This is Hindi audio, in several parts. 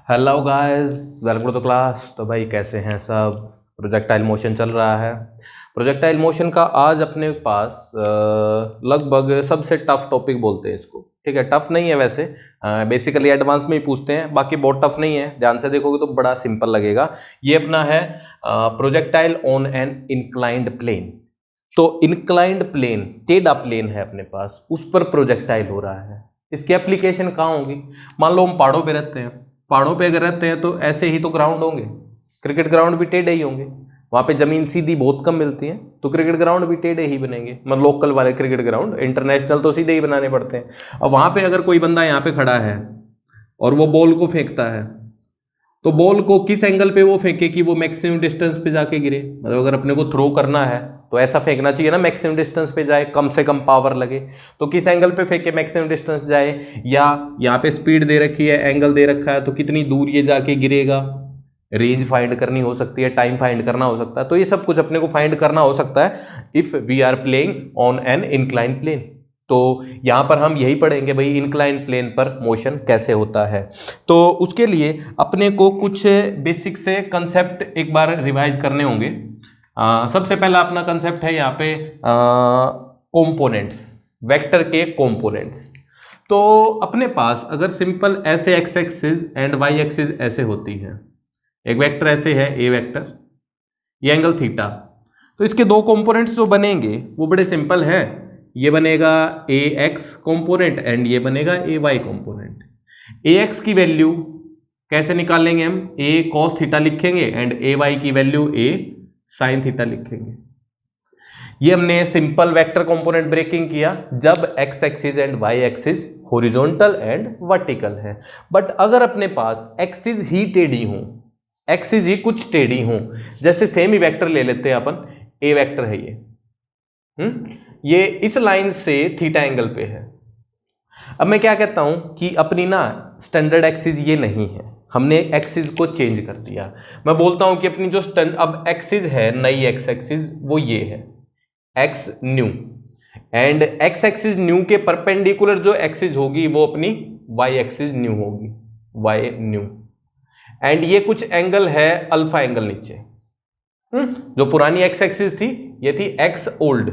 Hello guys, welcome to the class. तो भाई कैसे हैं सब। प्रोजेक्टाइल मोशन चल रहा है। प्रोजेक्टाइल मोशन का आज अपने पास लगभग सबसे टफ टॉपिक बोलते हैं इसको। ठीक है, टफ नहीं है वैसे, बेसिकली एडवांस में ही पूछते हैं, बाकी बहुत टफ नहीं है। ध्यान से देखोगे तो बड़ा सिंपल लगेगा। ये अपना है projectile on an inclined plane. तो इंक्लाइंड प्लेन, टेढ़ा प्लेन है अपने पास, उस पर प्रोजेक्टाइल हो रहा है। इसकी एप्लीकेशन कहाँ होगी? मान लो हम पहाड़ों पे रहते हैं। पहाड़ों पे अगर रहते हैं तो ऐसे ही तो ग्राउंड होंगे, क्रिकेट ग्राउंड भी टेढ़े ही होंगे। वहाँ पे जमीन सीधी बहुत कम मिलती है, तो क्रिकेट ग्राउंड भी टेढ़े ही बनेंगे। मतलब लोकल वाले क्रिकेट ग्राउंड, इंटरनेशनल तो सीधे ही बनाने पड़ते हैं। अब वहाँ पे अगर कोई बंदा यहाँ पे खड़ा है और वो बॉल को फेंकता है, तो बॉल को किस एंगल पे वो फेंके कि वो मैक्सिमम डिस्टेंस पे जाके गिरे। मतलब अगर अपने को थ्रो करना है तो ऐसा फेंकना चाहिए ना, मैक्सिमम डिस्टेंस पे जाए, कम से कम पावर लगे। तो किस एंगल पे फेंके मैक्सिमम डिस्टेंस जाए, या यहाँ पे स्पीड दे रखी है, एंगल दे रखा है, तो कितनी दूर ये जाके गिरेगा। रेंज फाइंड करनी हो सकती है, टाइम फाइंड करना हो सकता है। तो ये सब कुछ अपने को फाइंड करना हो सकता है if we are playing on an incline plane. तो यहां पर हम यही पढ़ेंगे भाई, इंक्लाइन प्लेन पर मोशन कैसे होता है। तो उसके लिए अपने को कुछ बेसिक से कंसेप्ट एक बार रिवाइज करने होंगे। सबसे पहला अपना कंसेप्ट है यहाँ पे कंपोनेंट्स, वेक्टर के कंपोनेंट्स। तो अपने पास अगर सिंपल ऐसे X axis and Y axis ऐसे होती है, एक वेक्टर ऐसे है ए वेक्टर, ये एंगल थीटा, तो इसके दो कंपोनेंट्स जो बनेंगे वो बड़े सिंपल हैं। ये बनेगा ए एक्स कॉम्पोनेंट एंड ये बनेगा A Y component. A X की वैल्यू कैसे निकालेंगे हम? ए कॉस थीटा लिखेंगे एंड ए वाई की वैल्यू ए साइन थीटा लिखेंगे। ये हमने सिंपल वेक्टर कंपोनेंट ब्रेकिंग किया जब X axis and Y axis horizontal and vertical है। बट अगर अपने पास एक्सिस ही टेढ़ी हो, एक्सिस ही कुछ टेढ़ी हो, जैसे सेम ही वेक्टर ले लेते हैं अपन, ए वेक्टर है ये इस लाइन से थीटा एंगल पे है। अब मैं क्या कहता हूं कि अपनी ना स्टैंडर्ड एक्सिस ये नहीं है, हमने एक्सिस को चेंज कर दिया। मैं बोलता हूं कि अपनी जो अब एक्सिस है, नई एक्स एक्सिस, वो ये है x new, and x axis new के परपेंडिकुलर जो एक्सिस होगी वो अपनी वाई एक्सिस न्यू होगी, वाई न्यू। एंड ये कुछ एंगल है अल्फा एंगल नीचे। जो पुरानी एक्स एक्सिस थी ये थी एक्स ओल्ड,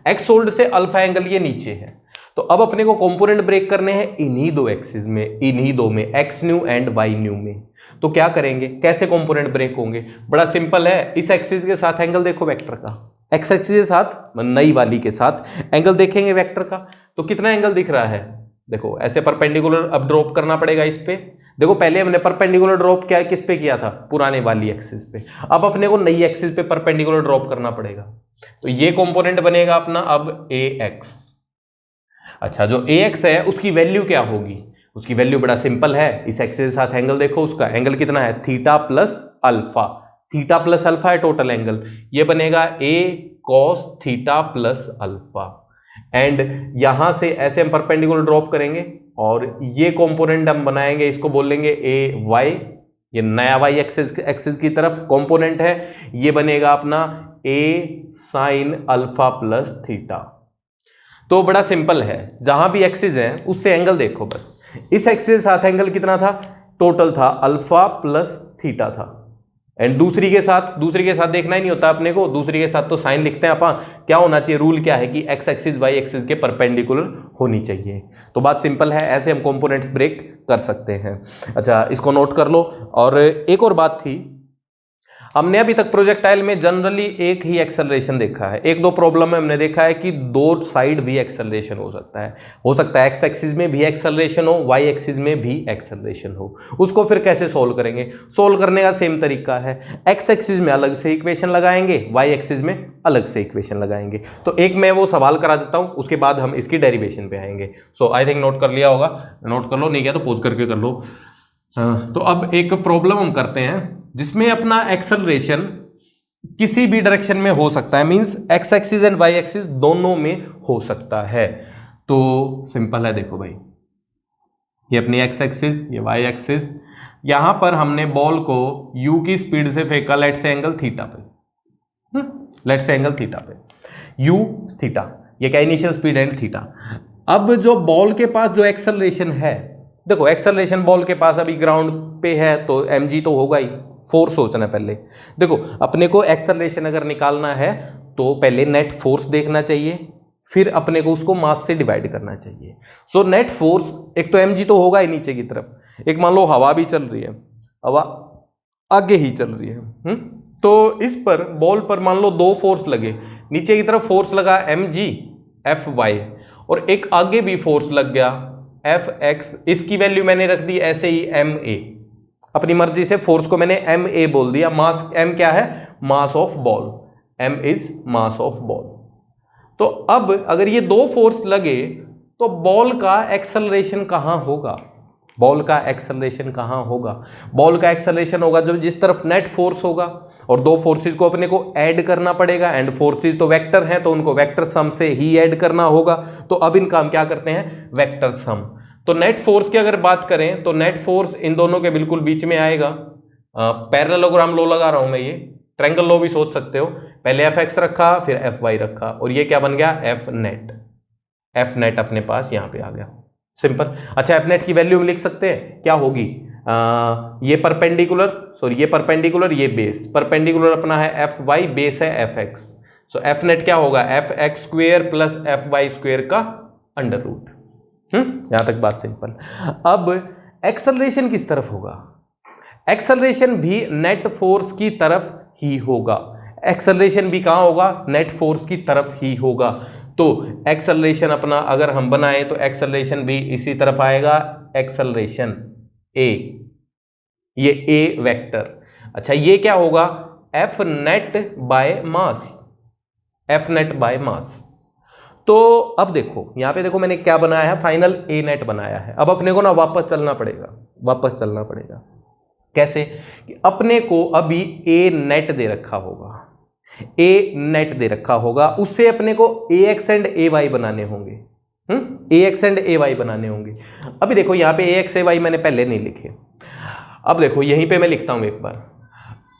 एक्स ओल्ड से अल्फा एंगल ये नीचे है। तो अब अपने को कंपोनेंट ब्रेक करने हैं इन्हीं दो एक्सिस में, इन्हीं दो में, X new and Y new में। तो क्या करेंगे, कैसे कंपोनेंट ब्रेक होंगे? बड़ा सिंपल है। इस एक्सिस के साथ एंगल देखो वेक्टर का, एक्स एक्सिस के साथ, नई वाली के साथ एंगल देखेंगे वेक्टर का, तो कितना एंगल दिख रहा है? देखो ऐसे परपेंडिकुलर अब ड्रॉप करना पड़ेगा इस पे। देखो पहले हमने परपेंडिकुलर ड्रॉप क्या किस पे किया था? पुराने वाली एक्सिस पे। अब अपने को नई एक्सिस पे परपेंडिकुलर ड्रॉप करना पड़ेगा। तो ये कंपोनेंट बनेगा अपना अब ए एक्स। अच्छा, जो ए एक्स है उसकी वैल्यू क्या होगी? उसकी वैल्यू बड़ा सिंपल है, इस एक्सिस के साथ एंगल देखो, उसका एंगल कितना है? Theta plus alpha. Theta plus alpha है टोटल एंगल, ये बनेगा a cos theta plus alpha. And यहां से ऐसे हम परपेंडिकुलर ड्रॉप करेंगे और ये कंपोनेंट हम बनाएंगे, इसको बोलेंगे ए वाई। ये नया वाई एक्सिस की तरफ कंपोनेंट है, ये बनेगा अपना ए साइन अल्फा प्लस थीटा। तो बड़ा सिंपल है, जहां भी एक्सिस है उससे एंगल देखो बस। इस एक्सिस के साथ एंगल कितना था? टोटल था अल्फा प्लस थीटा था। एंड दूसरी के साथ देखना ही नहीं होता अपने को, दूसरी के साथ तो साइन लिखते हैं अपन। क्या होना चाहिए? रूल क्या है कि एक्स एक्सिस वाई एक्सिस के परपेंडिकुलर होनी चाहिए। तो बात सिंपल है, ऐसे हम कंपोनेंट्स ब्रेक कर सकते हैं। अच्छा, इसको नोट कर लो। और एक और बात थी, हमने अभी तक प्रोजेक्टाइल में जनरली एक ही एक्सेलरेशन देखा है। एक दो प्रॉब्लम में हमने देखा है कि दो साइड भी एक्सेलरेशन हो सकता है एक्स एक्सिस में भी एक्सेलरेशन हो, वाई एक्सिस में भी एक्सेलरेशन हो। उसको फिर कैसे सोल्व करेंगे? सोल्व करने का सेम तरीका है, एक्स एक्सिस में अलग से इक्वेशन लगाएंगे, वाई एक्सिस में अलग से इक्वेशन लगाएंगे। तो एक मैं वो सवाल करा देता हूं, उसके बाद हम इसकी डेरिवेशन पे आएंगे। सो आई थिंक नोट कर लिया होगा, नोट कर लो, नहीं किया तो पॉज करके कर लो। तो अब एक प्रॉब्लम हम करते हैं जिसमें अपना एक्सेलरेशन किसी भी डायरेक्शन में हो सकता है, means X axis and Y axis दोनों में हो सकता है। तो सिंपल है, देखो भाई, ये अपनी एक्स एक्सिस, ये वाई एक्सिस, यहां पर हमने बॉल को u की स्पीड से फेंका, लेट से एंगल थीटा पे, लेट से एंगल थीटा पे, u थीटा, ये क्या इनिशियल स्पीड एंड थीटा। अब जो बॉल के पास जो एक्सेलरेशन है देखो एक्सेलरेशन बॉल के पास अभी ग्राउंड पे है तो mg तो होगा ही, फोर्स सोचना पहले। देखो अपने को एक्सेलरेशन अगर निकालना है तो पहले नेट फोर्स देखना चाहिए, फिर अपने को उसको मास से डिवाइड करना चाहिए। सो नेट फोर्स एक तो mg तो होगा ही नीचे की तरफ, एक मान लो हवा भी चल रही है, हवा आगे ही चल रही है, तो इस पर बॉल पर मान लो दो फोर्स लगे, नीचे की तरफ फोर्स लगा mg Fy और एक आगे भी फोर्स लग गया Fx, इसकी वैल्यू मैंने रख दी ऐसे ही ma, अपनी मर्जी से फोर्स को मैंने ma बोल दिया। मास m क्या है, mass of ball, m is mass of ball. तो अब अगर ये दो फोर्स लगे तो बॉल का एक्सेलरेशन कहां होगा, बॉल का एक्सेलरेशन कहां होगा, बॉल का एक्सेलरेशन होगा जब जिस तरफ नेट फोर्स होगा, और दो फोर्सेस को अपने को ऐड करना पड़ेगा, एंड फोर्सेस तो वेक्टर हैं तो उनको वेक्टर सम से ही ऐड करना होगा। तो अब इनका हम क्या करते हैं, वेक्टर सम। तो नेट फोर्स की अगर बात करें तो नेट फोर्स इन दोनों के बिल्कुल बीच में आएगा। पैरेललोग्राम लॉ लगा रहा हूं मैं, ये ट्रायंगल लॉ भी सोच सकते हो, पहले Fx रखा फिर Fy रखा और ये क्या बन गया, F नेट। F नेट अपने पास यहां पे आ गया, सिंपल। अच्छा F नेट की वैल्यू हम लिख सकते हैं, क्या होगी, ये परपेंडिकुलर, सॉरी ये परपेंडिकुलर, ये बेस, परपेंडिकुलर अपना है Fy, बेस है Fx। सो F नेट क्या होगा, Fx square plus Fy square का अंडर रूट। यहां तक बात सिंपल। अब एक्सेलरेशन किस तरफ होगा, एक्सेलरेशन भी नेट फोर्स की तरफ ही होगा, एक्सेलरेशन भी कहां होगा, नेट फोर्स की तरफ ही होगा। तो एक्सेलरेशन अपना अगर हम बनाएं तो एक्सेलरेशन भी इसी तरफ आएगा, एक्सेलरेशन ए, ये ए वेक्टर। अच्छा ये क्या होगा, F net by mass, F net by mass. तो अब देखो यहां पे देखो मैंने क्या बनाया है, फाइनल ए नेट बनाया है। अब अपने को ना वापस चलना पड़ेगा, वापस चलना पड़ेगा। कैसे, कि अपने को अभी ए नेट दे रखा होगा, ए नेट दे रखा होगा, उससे अपने को ए एक्स एंड ए वाई बनाने होंगे, ए एक्स एंड ए वाई बनाने होंगे। अभी देखो यहाँ पे ए एक्स ए वाई मैंने पहले नहीं लिखे, अब देखो यहीं पे मैं लिखता हूं एक बार।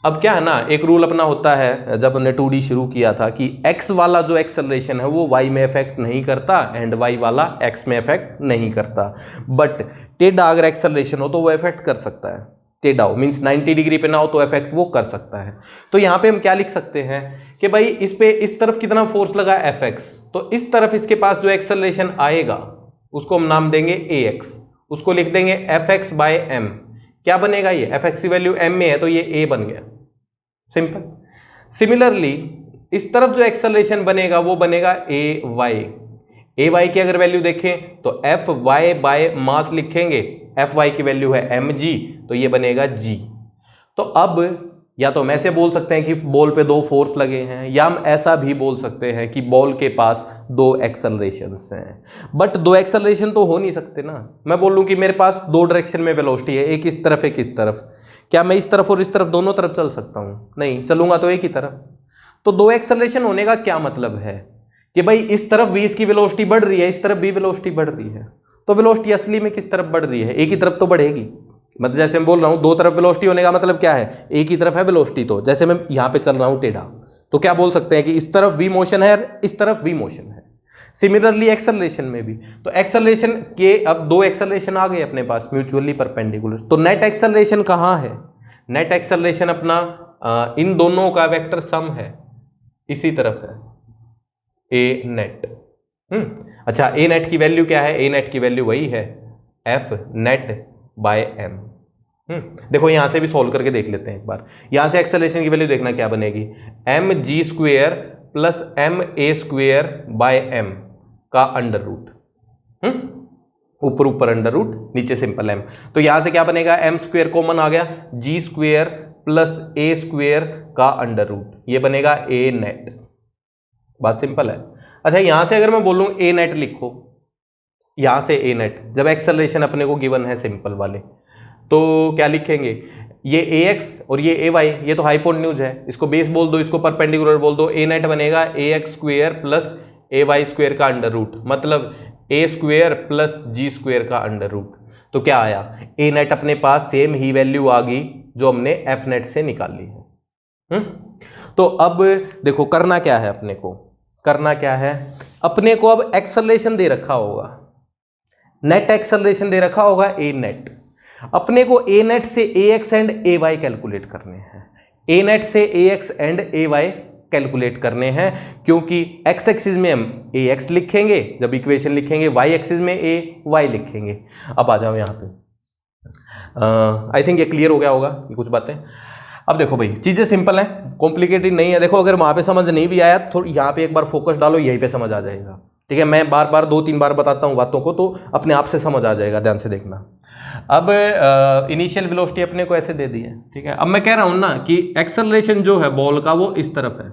अब क्या है ना, एक रूल अपना होता है जब हमने 2D शुरू किया था कि x वाला जो एक्सेलरेशन है वो y में इफेक्ट नहीं करता एंड y वाला x में इफेक्ट नहीं करता, बट टेढ़ा अगर एक्सेलरेशन हो तो वो इफेक्ट कर सकता है, टेढ़ा हो मीन्स 90 डिग्री पे ना हो तो इफेक्ट वो कर सकता है। तो यहाँ पे हम क्या लिख सकते हैं कि भाई इस पे इस तरफ कितना फोर्स लगा Fx, तो इस तरफ इसके पास जो एक्सेलरेशन आएगा उसको हम नाम देंगे Ax, उसको लिख देंगे Fx बाय m। क्या बनेगा, ये Fx की वैल्यू m में है तो ये a बन गया, सिंपल। सिमिलरली इस तरफ जो एक्सेलरेशन बनेगा वो बनेगा ay की अगर वैल्यू देखें तो Fy बाय मास लिखेंगे, Fy की वैल्यू है mg तो ये बनेगा g। तो अब या तो हम ऐसे बोल सकते हैं कि बॉल पे दो फोर्स लगे हैं, या हम ऐसा भी बोल सकते हैं कि बॉल के पास दो एक्सेलरेशंस हैं, बट दो एक्सेलरेशन तो हो नहीं सकते ना। मैं बोल लूं कि मेरे पास दो डायरेक्शन में वेलोसिटी है, एक इस तरफ एक इस तरफ, क्या मैं इस तरफ और इस तरफ दोनों तरफ चल सकता हूं, नहीं, चलूंगा तो एक ही तरफ। तो दो एक्सेलरेशन होने का क्या मतलब है कि भाई इस तरफ भी इसकी वेलोसिटी बढ़ रही है, इस तरफ भी वेलोसिटी बढ़ रही है, तो वेलोसिटी असली में किस तरफ बढ़ रही है, एक ही तरफ तो बढ़ेगी। मतलब जैसे मैं बोल रहा हूं दो तरफ वेलोसिटी होने का मतलब क्या है, एक ही तरफ है वेलोसिटी। तो जैसे मैं यहां पे चल रहा हूं टेढ़ा, तो क्या बोल सकते हैं कि इस तरफ भी मोशन है और इस तरफ भी मोशन है। सिमिलरली एक्सेलरेशन में भी, तो एक्सेलरेशन के अब दो एक्सेलरेशन आ गए अपने पास म्यूचुअली परपेंडिकुलर, तो नेट एक्सेलरेशन कहां है, नेट एक्सेलरेशन अपना इन दोनों का वेक्टर सम है, इसी तरफ है ए नेट। अच्छा ए नेट की वैल्यू क्या है, ए नेट की वैल्यू वही है एफ नेट बाय एम। देखो यहां से भी सोल्व करके देख लेते हैं एक बार। यहां से एक्सेलरेशन की वैल्यू देखना क्या बनेगी, M G square plus M A square by M का अंडर रूट, ऊपर ऊपर अंडर रूट, नीचे सिंपल एम। तो यहां से क्या बनेगा, एम स्क्वेयर कॉमन आ गया, जी स्क्वेयर प्लस ए स्क्वेयर का अंडर रूट, ये बनेगा ए नेट। बात सिंपल है। अच्छा यहां से अगर मैं बोलूं ए नेट लिखो, यहां से ए नेट, जब एक्सेलरेशन अपने को गिवन है सिंपल वाले, तो क्या लिखेंगे, ये ए एक्स और ये ए वाई, ये तो हाइपोटेन्यूज है, इसको बेस बोल दो, इसको परपेंडिकुलर बोल दो, ए नेट बनेगा ए एक्स स्क्वेयर प्लस ए वाई स्क्वेयर का अंडर रूट, मतलब ए स्क्वेयर प्लस जी स्क्वेयर का अंडर रूट। तो क्या आया, ए नेट अपने पास सेम ही वैल्यू आ गई जो हमने एफ नेट से निकाल ली है। तो अब देखो करना क्या है, अपने को करना क्या है, अपने को अब एक्सेलरेशन दे रखा होगा, नेट एक्सेलरेशन दे रखा होगा ए नेट। अपने को ए नेट से a x and A y calculate करने हैं। ए नेट से a x and A y calculate करने हैं, क्योंकि एक्स एक्सिस में हम ए एक्स लिखेंगे जब इक्वेशन लिखेंगे, वाई एक्सिस में ए वाई लिखेंगे। अब आ जाओ यहाँ पे, आई थिंक ये क्लियर हो गया होगा ये कुछ बातें। अब देखो भाई, चीज़ें सिंपल हैं, कॉम्प्लिकेटेड नहीं है। देखो अगर वहाँ पे समझ नहीं भी आया तो यहाँ पे एक बार फोकस डालो, यहीं पे समझ आ जाएगा। ठीक है, मैं बार बार 2-3 बार बताता हूँ बातों को, तो अपने आप से समझ आ जाएगा, ध्यान से देखना। अब इनिशियल वेलोसिटी अपने को ऐसे दे दी है। ठीक है, अब मैं कह रहा हूँ ना कि एक्सेलरेशन जो है बॉल का वो इस तरफ है,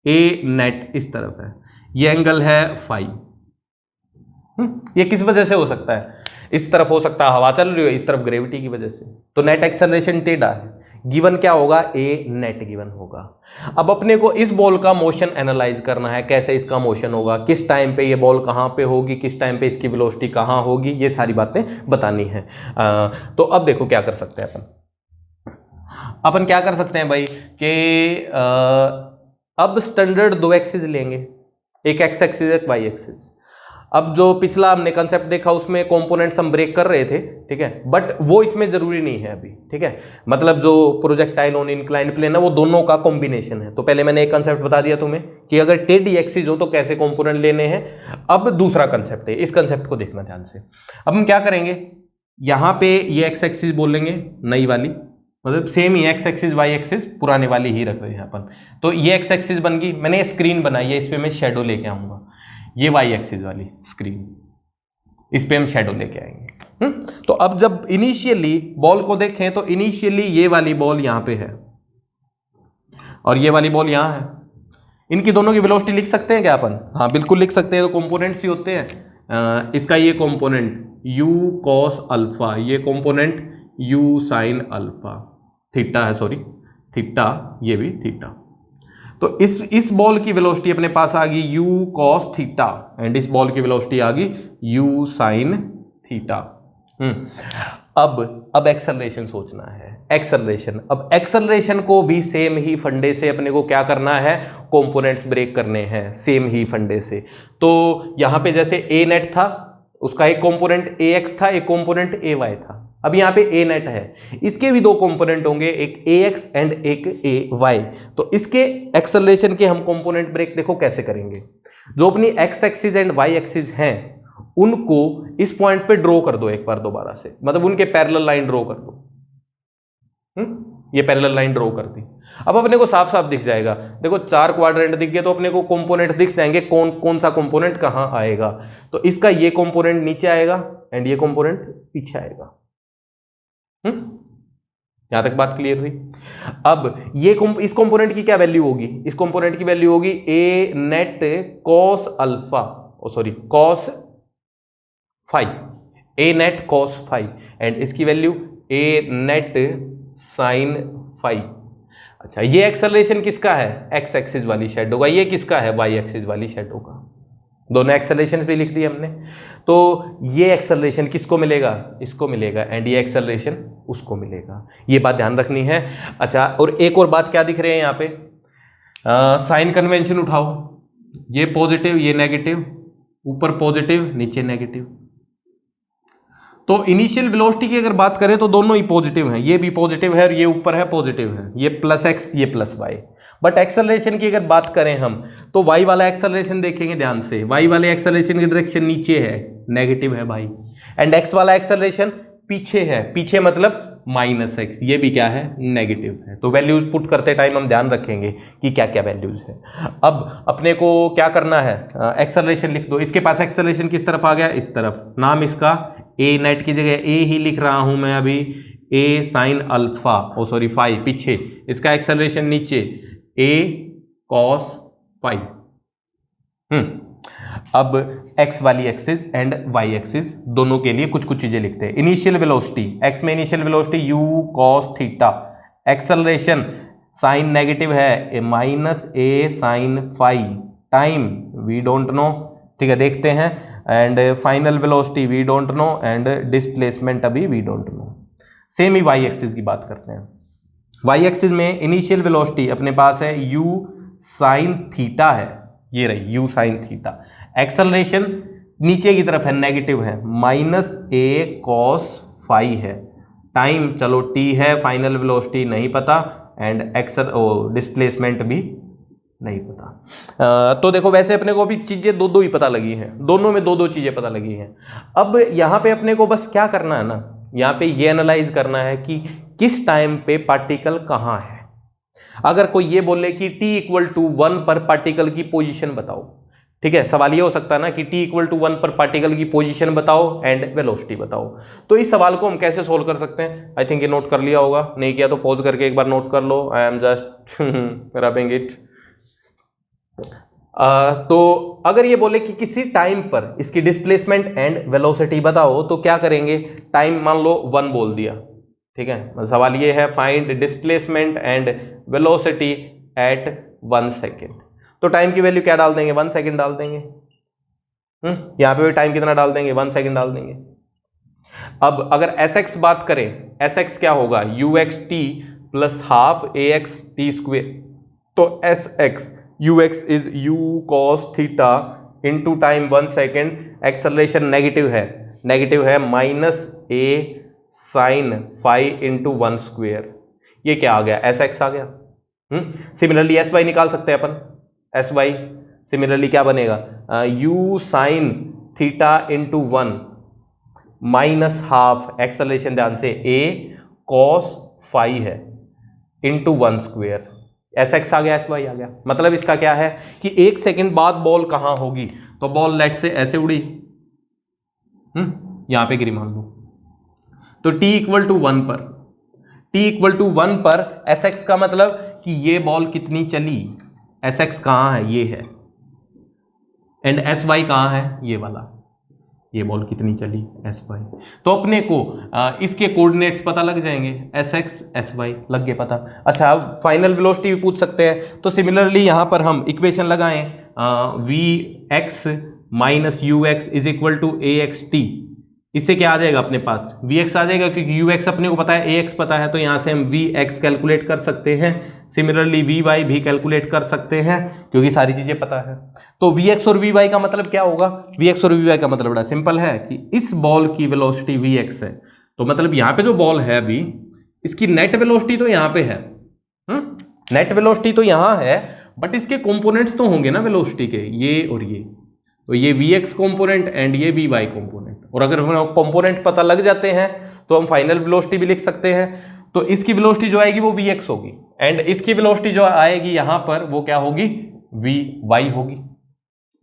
ए नेट इस तरफ है, ये एंगल है फाई। ये किस वजह से हो सकता है? इस तरफ हो सकता है हवा चल रही हो, इस तरफ ग्रेविटी की वजह से। तो नेट एक्सेलरेशन टेढ़ा है। गिवन क्या होगा? ए नेट गिवन होगा। अब अपने को इस बॉल का मोशन एनालाइज करना है, कैसे इसका मोशन होगा, किस टाइम पे ये बॉल कहाँ पे होगी, किस टाइम पे इसकी वेलोसिटी कहाँ होगी, ये सारी बातें बतानी है। तो अब देखो क्या कर सकते हैं अपन क्या कर सकते हैं भाई कि अब स्टैंडर्ड 2 एक्सिस लेंगे, एक एक्स एक्सिस एक वाई एक्सिस। अब जो पिछला हमने कंसेप्ट देखा उसमें कंपोनेंट्स हम ब्रेक कर रहे थे, ठीक है, बट वो इसमें जरूरी नहीं है अभी। ठीक है, मतलब जो प्रोजेक्टाइल ऑन इंक्लाइंड प्लेन है वो दोनों का कॉम्बिनेशन है। तो पहले मैंने एक कंसेप्ट बता दिया तुम्हें कि अगर टेढ़ी एक्सिस हो तो कैसे कंपोनेंट लेने हैं। अब दूसरा कंसेप्ट है, इस कंसेप्ट को देखना ध्यान से। अब हम क्या करेंगे, यहाँ पे ये एक्स एक्सिस बोलेंगे नई वाली, मतलब सेम ही एक्स एक्सिस वाई एक्सिस पुराने वाली ही रख रहे हैं अपन। तो ये एक्स एक्सिस बन गई, मैंने ये स्क्रीन बनाई है, इस पर मैं शेडो लेके आऊँगा। ये वाई एक्सिस वाली स्क्रीन, इस पे हम शेडो लेके आएंगे। तो अब जब इनिशियली बॉल को देखें तो इनिशियली ये वाली बॉल यहां पे है और ये वाली बॉल यहां है। इनकी दोनों की वेलोसिटी लिख सकते हैं क्या अपन? हाँ बिल्कुल लिख सकते हैं। तो कंपोनेंट्स ही होते हैं। इसका ये कंपोनेंट u cos अल्फा, ये component u sin alpha, theta है, सॉरी थीटा, ये भी थीटा। तो इस बॉल की वेलोसिटी अपने पास आ गई u cos थीटा एंड इस बॉल की वेलोसिटी आ गई u sin थीटा। अब एक्सेलरेशन सोचना है। एक्सेलरेशन, अब एक्सेलरेशन को भी सेम ही फंडे से अपने को क्या करना है, कंपोनेंट्स ब्रेक करने हैं सेम ही फंडे से। तो यहां पे जैसे ए नेट था, उसका एक कंपोनेंट ए एक्स था, एक कंपोनेंट ए वाई था। अब यहाँ पे ए नेट है, इसके भी 2 कंपोनेंट होंगे, एक ए एक्स एंड एक ए वाई। तो इसके एक्सेलरेशन के हम कंपोनेंट ब्रेक देखो कैसे करेंगे। जो अपनी X axis and Y axis हैं उनको इस पॉइंट पे ड्रॉ कर दो एक बार दोबारा से, मतलब उनके पैरेलल लाइन ड्रॉ कर दो। ये पैरेलल लाइन ड्रॉ कर दी। अब अपने को साफ साफ दिख जाएगा। देखो 4 क्वाड्रेंट दिख गए तो अपने को कंपोनेंट दिख जाएंगे, कौन कौन सा कंपोनेंट कहाँ आएगा। तो इसका ये कंपोनेंट नीचे आएगा एंड ये कंपोनेंट पीछे आएगा। यहां तक बात क्लियर हुई। अब ये इस कंपोनेंट की क्या वैल्यू होगी? इस कंपोनेंट की वैल्यू होगी a net cos alpha, sorry cos phi, a net cos phi and इसकी value a net sine phi. अच्छा, ये एक्सेलरेशन किसका है? एक्स एक्सिस वाली शेडो का। ये किसका है? वाई एक्सिस वाली शेडो का। दोनों एक्सेलरेशन भी लिख दिए हमने। तो ये एक्सेलरेशन किसको मिलेगा? इसको मिलेगा एंड ये एक्सेलरेशन उसको मिलेगा। ये बात ध्यान रखनी है। अच्छा, और एक और बात क्या दिख रहे हैं यहाँ पे, साइन कन्वेंशन उठाओ। ये पॉजिटिव ये नेगेटिव, ऊपर पॉजिटिव नीचे नेगेटिव। तो इनिशियल वेलोसिटी की अगर बात करें तो दोनों ही पॉजिटिव हैं, ये भी पॉजिटिव है और ये ऊपर है पॉजिटिव है, ये प्लस एक्स ये प्लस वाई। बट एक्सेलरेशन की अगर बात करें हम तो वाई वाला एक्सेलरेशन देखेंगे ध्यान से। वाई वाले एक्सेलरेशन की डायरेक्शन नीचे है, नेगेटिव है भाई, एंड एक्स वाला एक्सेलरेशन पीछे है, पीछे मतलब माइनस एक्स, ये भी क्या है? नेगेटिव है। तो वैल्यूज पुट करते टाइम हम ध्यान रखेंगे कि क्या क्या वैल्यूज है। अब अपने को क्या करना है, एक्सेलरेशन लिख दो। इसके पास एक्सेलरेशन किस तरफ आ गया? इस तरफ। नाम इसका ए नेट की जगह ए ही लिख रहा हूं मैं अभी, a sine alpha, oh sorry phi पीछे, इसका एक्सेलरेशन नीचे ए कॉस फाई। अब एक्स वाली एक्सिस एंड वाई एक्सिस दोनों के लिए कुछ कुछ चीजें लिखते हैं। इनिशियल वेलोसिटी, एक्स में initial velocity you cos theta, acceleration sign negative है minus a sine phi, time we don't know, ठीक है देखते हैं, and final velocity we don't know and displacement अभी we don't know. Same he Y axis की बात करते हैं। वाई एक्सिस में इनिशियल वेलोसिटी अपने पास है यू साइन थीटा है, ये रही यू साइन थीटा। एक्सेलरेशन नीचे की तरफ है नेगेटिव है, माइनस ए कॉस फाई है, टाइम चलो टी है, फाइनल वेलोसिटी नहीं पता, एंड डिस्प्लेसमेंट भी नहीं पता। तो देखो वैसे अपने को अभी चीजें दो दो ही पता लगी हैं, दोनों में दो दो चीजें पता लगी हैं। अब यहाँ पे अपने को बस क्या करना है ना, यहाँ पे ये एनालाइज करना है कि किस टाइम पे पार्टिकल कहाँ है। अगर कोई ये बोले कि t इक्वल टू 1 पर पार्टिकल की पोजीशन बताओ, ठीक है, सवाल ये हो सकता है ना कि t इक्वल टू 1 पर पार्टिकल की पोजीशन बताओ एंड वेलोसिटी बताओ। तो इस सवाल को हम कैसे सोल्व कर सकते हैं? आई थिंक ये नोट कर लिया होगा, नहीं किया तो पॉज करके एक बार नोट कर लो। I am just rubbing it. तो अगर ये बोले कि किसी टाइम पर इसकी डिस्प्लेसमेंट एंड वेलोसिटी बताओ, तो क्या करेंगे? टाइम मान लो 1 बोल दिया, ठीक है, सवाल ये है find displacement and velocity at 1 second. तो टाइम की वैल्यू क्या डाल देंगे? 1 सेकेंड डाल देंगे। यहां पे भी टाइम कितना डाल देंगे? 1 सेकेंड डाल देंगे। अब अगर एस एक्स बात करें, एस एक्स क्या होगा? U x t plus half a x t square. तो s x u x is u cos theta into time 1 second, acceleration negative है minus a sine five into 1 square. ये क्या आ गया? एस एक्स आ गया। सिमिलरली एस वाई निकाल सकते हैं अपन, एस वाई सिमिलरली क्या बनेगा? You sine theta into 1 minus half, acceleration ध्यान से, ए कॉस फाइव है इंटू 1 स्क्वेयर। एस एक्स आ गया, एस वाई आ गया। मतलब इसका क्या है कि 1 सेकेंड बाद बॉल कहां होगी? तो बॉल लेट से ऐसे उड़ी, यहां पे गिरी मान लो, तो t इक्वल टू 1 पर, t इक्वल टू 1 पर एस एक्स का मतलब कि ये बॉल कितनी चली? एस एक्स कहां है? ये है। एंड एस वाई कहां है? ये वाला, ये बॉल कितनी चली? S Y. तो अपने को इसके कोऑर्डिनेट्स पता लग जाएंगे, एस एक्स एस वाई लग गए पता। अच्छा, अब फाइनल वेलोसिटी भी पूछ सकते हैं, तो सिमिलरली यहां पर हम इक्वेशन लगाएं, V X minus U x is equal to A x T. इससे क्या आ जाएगा अपने पास? वी एक्स आ जाएगा, क्योंकि यू एक्स अपने को पता है, ए एक्स पता है, तो यहां से हम वी एक्स कैलकुलेट कर सकते हैं। सिमिलरली वी वाई भी कैलकुलेट कर सकते हैं, क्योंकि सारी चीजें पता है। तो वी एक्स और वी वाई का मतलब क्या होगा? वी एक्स और वी वाई का मतलब बड़ा सिंपल है कि इस बॉल की वेलोसिटी वी एक्स है, तो मतलब यहां पे जो बॉल है अभी, इसकी नेट वेलोसिटी तो यहां पे है, नेट वेलोसिटी तो यहां है, बट इसके कंपोनेंट्स तो होंगे ना वेलोसिटी के, ये और ये। तो ये वी एक्स कॉम्पोनेंट एंड ये वी वाई कॉम्पोनेंट, और अगर हमें कॉम्पोनेंट पता लग जाते हैं तो हम फाइनल वेलोसिटी भी लिख सकते हैं। तो इसकी वेलोसिटी जो आएगी वो वी एक्स होगी, एंड इसकी वेलोसिटी जो आएगी यहां पर वो क्या होगी? वी वाई होगी।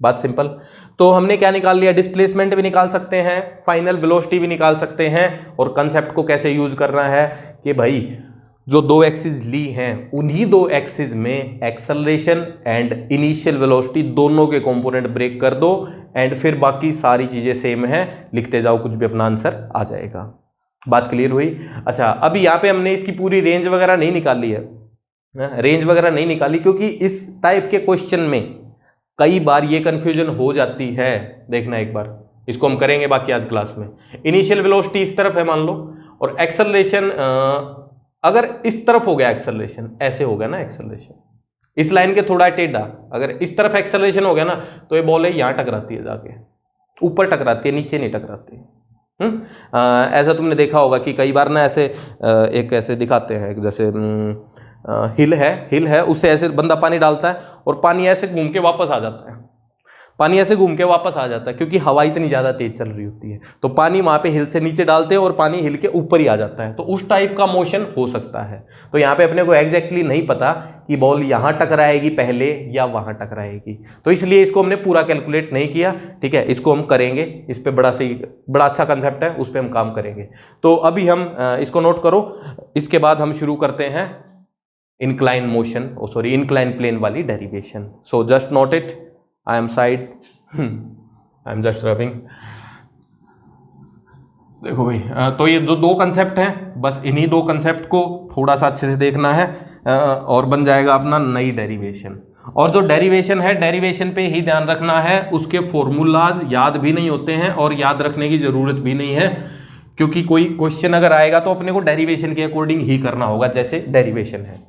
बात सिंपल। तो हमने क्या निकाल लिया? डिस्प्लेसमेंट भी निकाल सकते हैं, फाइनल वेलोसिटी भी निकाल सकते हैं, और कंसेप्ट को कैसे यूज करना है कि भाई जो दो एक्सिस ली हैं, उन्हीं दो एक्सिस में एक्सेलरेशन एंड इनिशियल वेलोसिटी दोनों के कंपोनेंट ब्रेक कर दो, एंड फिर बाकी सारी चीजें सेम है, लिखते जाओ, कुछ भी अपना आंसर आ जाएगा। बात क्लियर हुई? अच्छा, अभी यहाँ पे हमने इसकी पूरी रेंज वगैरह नहीं निकाली है, रेंज वगैरह नहीं निकाली, क्योंकि इस टाइप के क्वेश्चन में कई बार ये कंफ्यूजन हो जाती है। देखना एक बार, इसको हम करेंगे बाकी आज क्लास में। इनिशियल वेलोसिटी इस तरफ है मान लो, और एक्सेलरेशन अगर इस तरफ हो गया, एक्सेलरेशन ऐसे हो गया ना, एक्सेलरेशन इस लाइन के थोड़ा टेढ़ा, अगर इस तरफ एक्सेलरेशन हो गया ना, तो ये बॉल है यहाँ टकराती है, जाके ऊपर टकराती है, नीचे नहीं टकराती। ऐसा तुमने देखा होगा कि कई बार ना ऐसे एक ऐसे दिखाते हैं, जैसे हिल है, उससे ऐसे बंदा पानी डालता है और पानी ऐसे घूम के वापस आ जाता है, पानी ऐसे घूम के वापस आ जाता है, क्योंकि हवा इतनी ज़्यादा तेज चल रही होती है। तो पानी वहाँ पे हिल से नीचे डालते हैं और पानी हिल के ऊपर ही आ जाता है, तो उस टाइप का मोशन हो सकता है। तो यहाँ पे अपने को एग्जैक्टली नहीं पता कि बॉल यहाँ टकराएगी पहले या वहाँ टकराएगी, तो इसलिए इसको हमने पूरा कैलकुलेट नहीं किया। ठीक है, इसको हम करेंगे, इस पर बड़ा अच्छा कंसेप्ट है, उस पर हम काम करेंगे। तो अभी हम इसको नोट करो, इसके बाद हम शुरू करते हैं इंक्लाइन मोशन, इंक्लाइन प्लेन वाली derivation. So just note it, I am side, I am just rubbing। देखो भाई, तो ये जो दो कंसेप्ट हैं, बस इन्हीं दो कंसेप्ट को थोड़ा सा अच्छे से देखना है, और बन जाएगा अपना नई डेरिवेशन। और जो डेरिवेशन है, डेरिवेशन पे ही ध्यान रखना है, उसके फॉर्मूलाज याद भी नहीं होते हैं और याद रखने की ज़रूरत भी नहीं है, क्योंकि कोई क्वेश्चन अगर आएगा तो अपने को डेरिवेशन के अकॉर्डिंग ही करना होगा, जैसे डेरिवेशन है।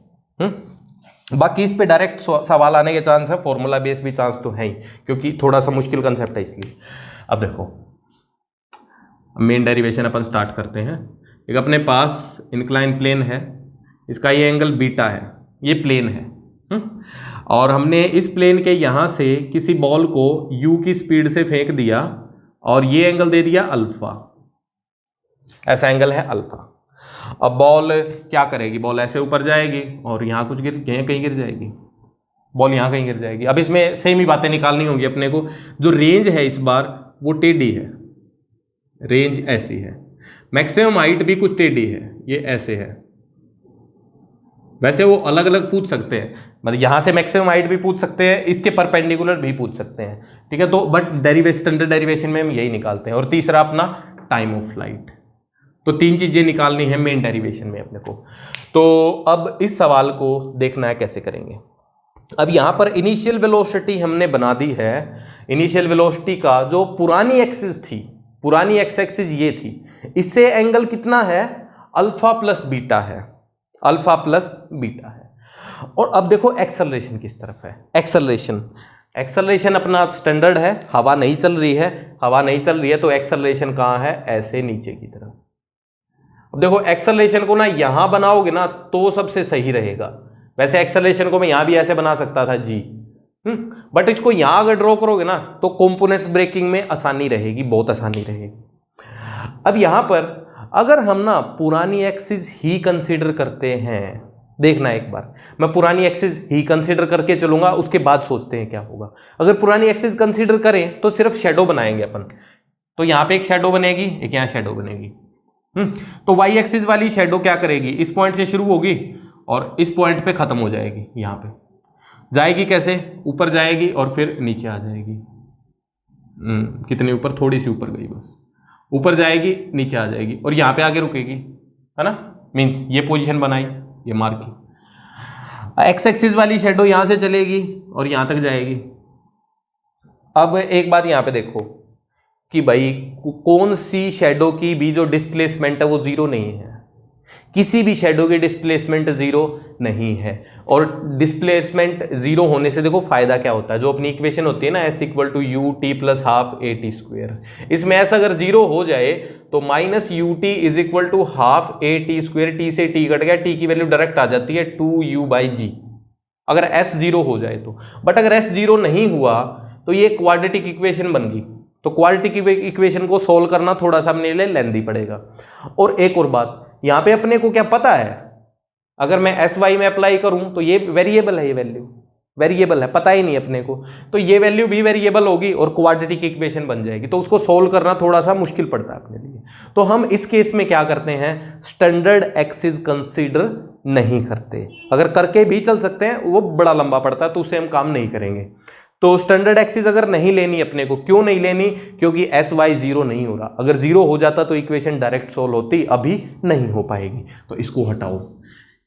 बाकी इस पे डायरेक्ट सवाल आने के चांस है, फॉर्मूला बेस भी चांस तो है ही, क्योंकि थोड़ा सा मुश्किल कंसेप्ट है इसलिए। अब देखो मेन डेरिवेशन अपन स्टार्ट करते हैं। एक अपने पास इंक्लाइन प्लेन है, इसका ये एंगल बीटा है, ये प्लेन है। और हमने इस प्लेन के यहाँ से किसी बॉल को u की स्पीड से फेंक दिया और ये एंगल दे दिया अल्फा, ऐसा एंगल है अल्फा। अब बॉल क्या करेगी, बॉल ऐसे ऊपर जाएगी और यहाँ कुछ कहीं गिर जाएगी, बॉल यहाँ कहीं गिर जाएगी। अब इसमें सेम ही बातें निकालनी होंगी अपने को। जो रेंज है इस बार वो टेढ़ी है, रेंज ऐसी है, मैक्सिमम हाइट भी कुछ टेढ़ी है, ये ऐसे है। वैसे वो अलग अलग पूछ सकते हैं, मतलब यहाँ से मैक्सिमम हाइट भी पूछ सकते हैं, इसके परपेंडिकुलर भी पूछ सकते हैं, ठीक है। तो बट डेरिवेशन, स्टैंडर्ड डेरिवेशन में हम यही निकालते हैं। और तीसरा अपना टाइम ऑफ फ्लाइट। तो 3 चीजें निकालनी है मेन डेरिवेशन में अपने को। तो अब इस सवाल को देखना है कैसे करेंगे। अब यहाँ पर इनिशियल वेलोसिटी हमने बना दी है। इनिशियल वेलोसिटी का जो पुरानी एक्सिस थी, पुरानी एक्स एक्सिस ये थी, इससे एंगल कितना है, अल्फा प्लस बीटा है, अल्फा प्लस बीटा है। और अब देखो एक्सेलरेशन किस तरफ है, एक्सेलरेशन अपना स्टैंडर्ड है, हवा नहीं चल रही है, हवा नहीं चल रही है तो एक्सेलरेशन कहाँ है, ऐसे नीचे की तरफ। अब देखो एक्सेलरेशन को ना यहां बनाओगे ना तो सबसे सही रहेगा। वैसे एक्सेलरेशन को मैं यहां भी ऐसे बना सकता था जी, बट इसको यहां अगर ड्रॉ करोगे ना तो कंपोनेंट्स ब्रेकिंग में आसानी रहेगी, बहुत आसानी रहेगी। अब यहां पर अगर हम ना पुरानी एक्सिस ही कंसीडर करते हैं, देखना एक बार, मैं पुरानी एक्सिस ही कंसीडर करके चलूंगा, उसके बाद सोचते हैं क्या होगा। अगर पुरानी एक्सिस कंसीडर करें तो सिर्फ शेडो बनाएंगे अपन, तो यहां पे एक शेडो बनेगी, एक यहां शेडो बनेगी। तो वाई एक्सिस वाली शेडो क्या करेगी, इस पॉइंट से शुरू होगी और इस पॉइंट पे खत्म हो जाएगी। यहां पे जाएगी कैसे, ऊपर जाएगी और फिर नीचे आ जाएगी। कितनी ऊपर, थोड़ी सी ऊपर गई बस, ऊपर जाएगी नीचे आ जाएगी और यहां पे आगे रुकेगी, है ना। मींस ये पोजीशन बनाई, ये मार्क की। एक्स एक्सिस वाली शेडो यहां से चलेगी और यहां तक जाएगी। अब एक बात यहां पे देखो कि भाई कौन सी शेडो की भी जो डिस्प्लेसमेंट है वो जीरो नहीं है, किसी भी शेडो की डिस्प्लेसमेंट जीरो नहीं है। और डिस्प्लेसमेंट जीरो होने से देखो फायदा क्या होता है, जो अपनी इक्वेशन होती है ना S equal to U T plus half A T square, इसमें एस अगर जीरो हो जाए तो minus U T is equal to half A T square, T से टी कट गया, टी की वैल्यू डायरेक्ट आ जाती है 2u बाई जी, अगर एस जीरो हो जाए तो। बट अगर एस जीरो नहीं हुआ तो ये क्वाड्रेटिक इक्वेशन बन गई, तो क्वाड्रेटिक इक्वेशन को सोल्व करना थोड़ा सा अपने लिए लेंदी पड़ेगा। और एक और बात, यहां पे अपने को क्या पता है, अगर मैं एस वाई में अप्लाई करूं तो ये वेरिएबल है, ये वैल्यू वेरिएबल है, पता ही नहीं अपने को, तो ये वैल्यू भी वेरिएबल होगी और क्वाड्रेटिक इक्वेशन बन जाएगी, तो उसको सोल्व करना थोड़ा सा मुश्किल पड़ता है अपने लिए। तो हम इस केस में क्या करते हैं, स्टैंडर्ड एक्सिस कंसीडर नहीं करते। अगर करके भी चल सकते हैं, वो बड़ा लंबा पड़ता है तो उसे हम काम नहीं करेंगे। तो स्टैंडर्ड एक्सिस अगर नहीं लेनी अपने को, क्यों नहीं लेनी, क्योंकि एस वाई जीरो नहीं हो रहा। अगर जीरो हो जाता तो इक्वेशन डायरेक्ट सोल्व होती, अभी नहीं हो पाएगी, तो इसको हटाओ।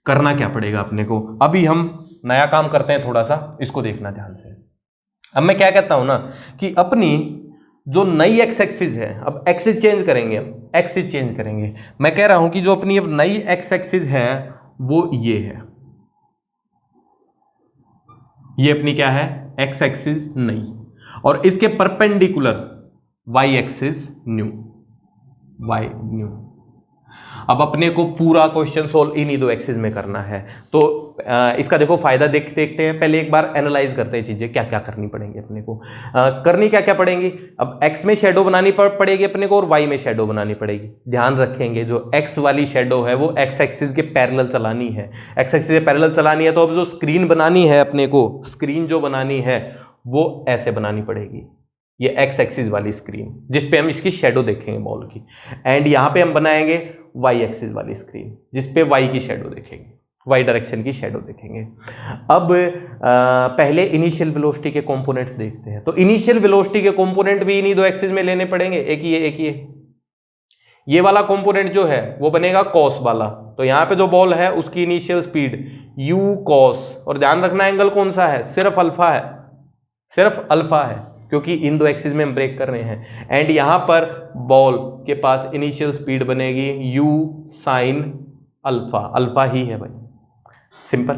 करना क्या पड़ेगा अपने को, अभी हम नया काम करते हैं, थोड़ा सा इसको देखना ध्यान से। अब मैं क्या कहता हूं ना कि अपनी जो नई एक्स एक्सिस है, अब एक्सिस चेंज करेंगे, अब एक्सिस चेंज करेंगे। मैं कह रहा हूं कि जो अपनी अब नई एक्स एक्सिस है वो ये है, ये अपनी क्या है, एक्स एक्सिस नई, और इसके perpendicular Y axis new, Y new. अब अपने को पूरा क्वेश्चन सोल्व इन्हीं दो एक्सिस में करना है। तो इसका देखो फायदा देखते हैं, पहले एक बार एनालाइज करते हैं चीजें क्या क्या करनी पड़ेंगी अपने को। करनी क्या क्या पड़ेंगी, अब एक्स में शेडो बनानी पड़ेगी अपने को और वाई में शेडो बनानी पड़ेगी। ध्यान रखेंगे जो एक्स वाली शेडो है वो एक्स एक्सिस के पैरेलल चलानी है, एक्स एक्सिस के पैरेलल चलानी है। तो अब जो स्क्रीन बनानी है अपने को, स्क्रीन जो बनानी है वो ऐसे बनानी पड़ेगी, ये एक्स एक्सिस वाली स्क्रीन जिसपे हम इसकी शेडो देखेंगे बॉल की, एंड यहां पे हम बनाएंगे वाई एक्सिस वाली स्क्रीन जिसपे वाई की शेडो देखेंगे, वाई डायरेक्शन की शेडो देखेंगे। अब पहले इनिशियल वेलोसिटी के कंपोनेंट्स देखते हैं। तो इनिशियल वेलोसिटी के कंपोनेंट भी इन्हीं दो एक्सिस में लेने पड़ेंगे, एक ये वाला कंपोनेंट जो है वो बनेगा कॉस वाला। तो यहां पे जो बॉल है उसकी इनिशियल स्पीड यू कॉस, और ध्यान रखना एंगल कौन सा है, सिर्फ अल्फा है, सिर्फ अल्फा है, क्योंकि इन दो एक्सिस में हम ब्रेक कर रहे हैं। एंड यहां पर बॉल के पास इनिशियल स्पीड बनेगी u साइन अल्फा, अल्फा ही है भाई, सिंपल।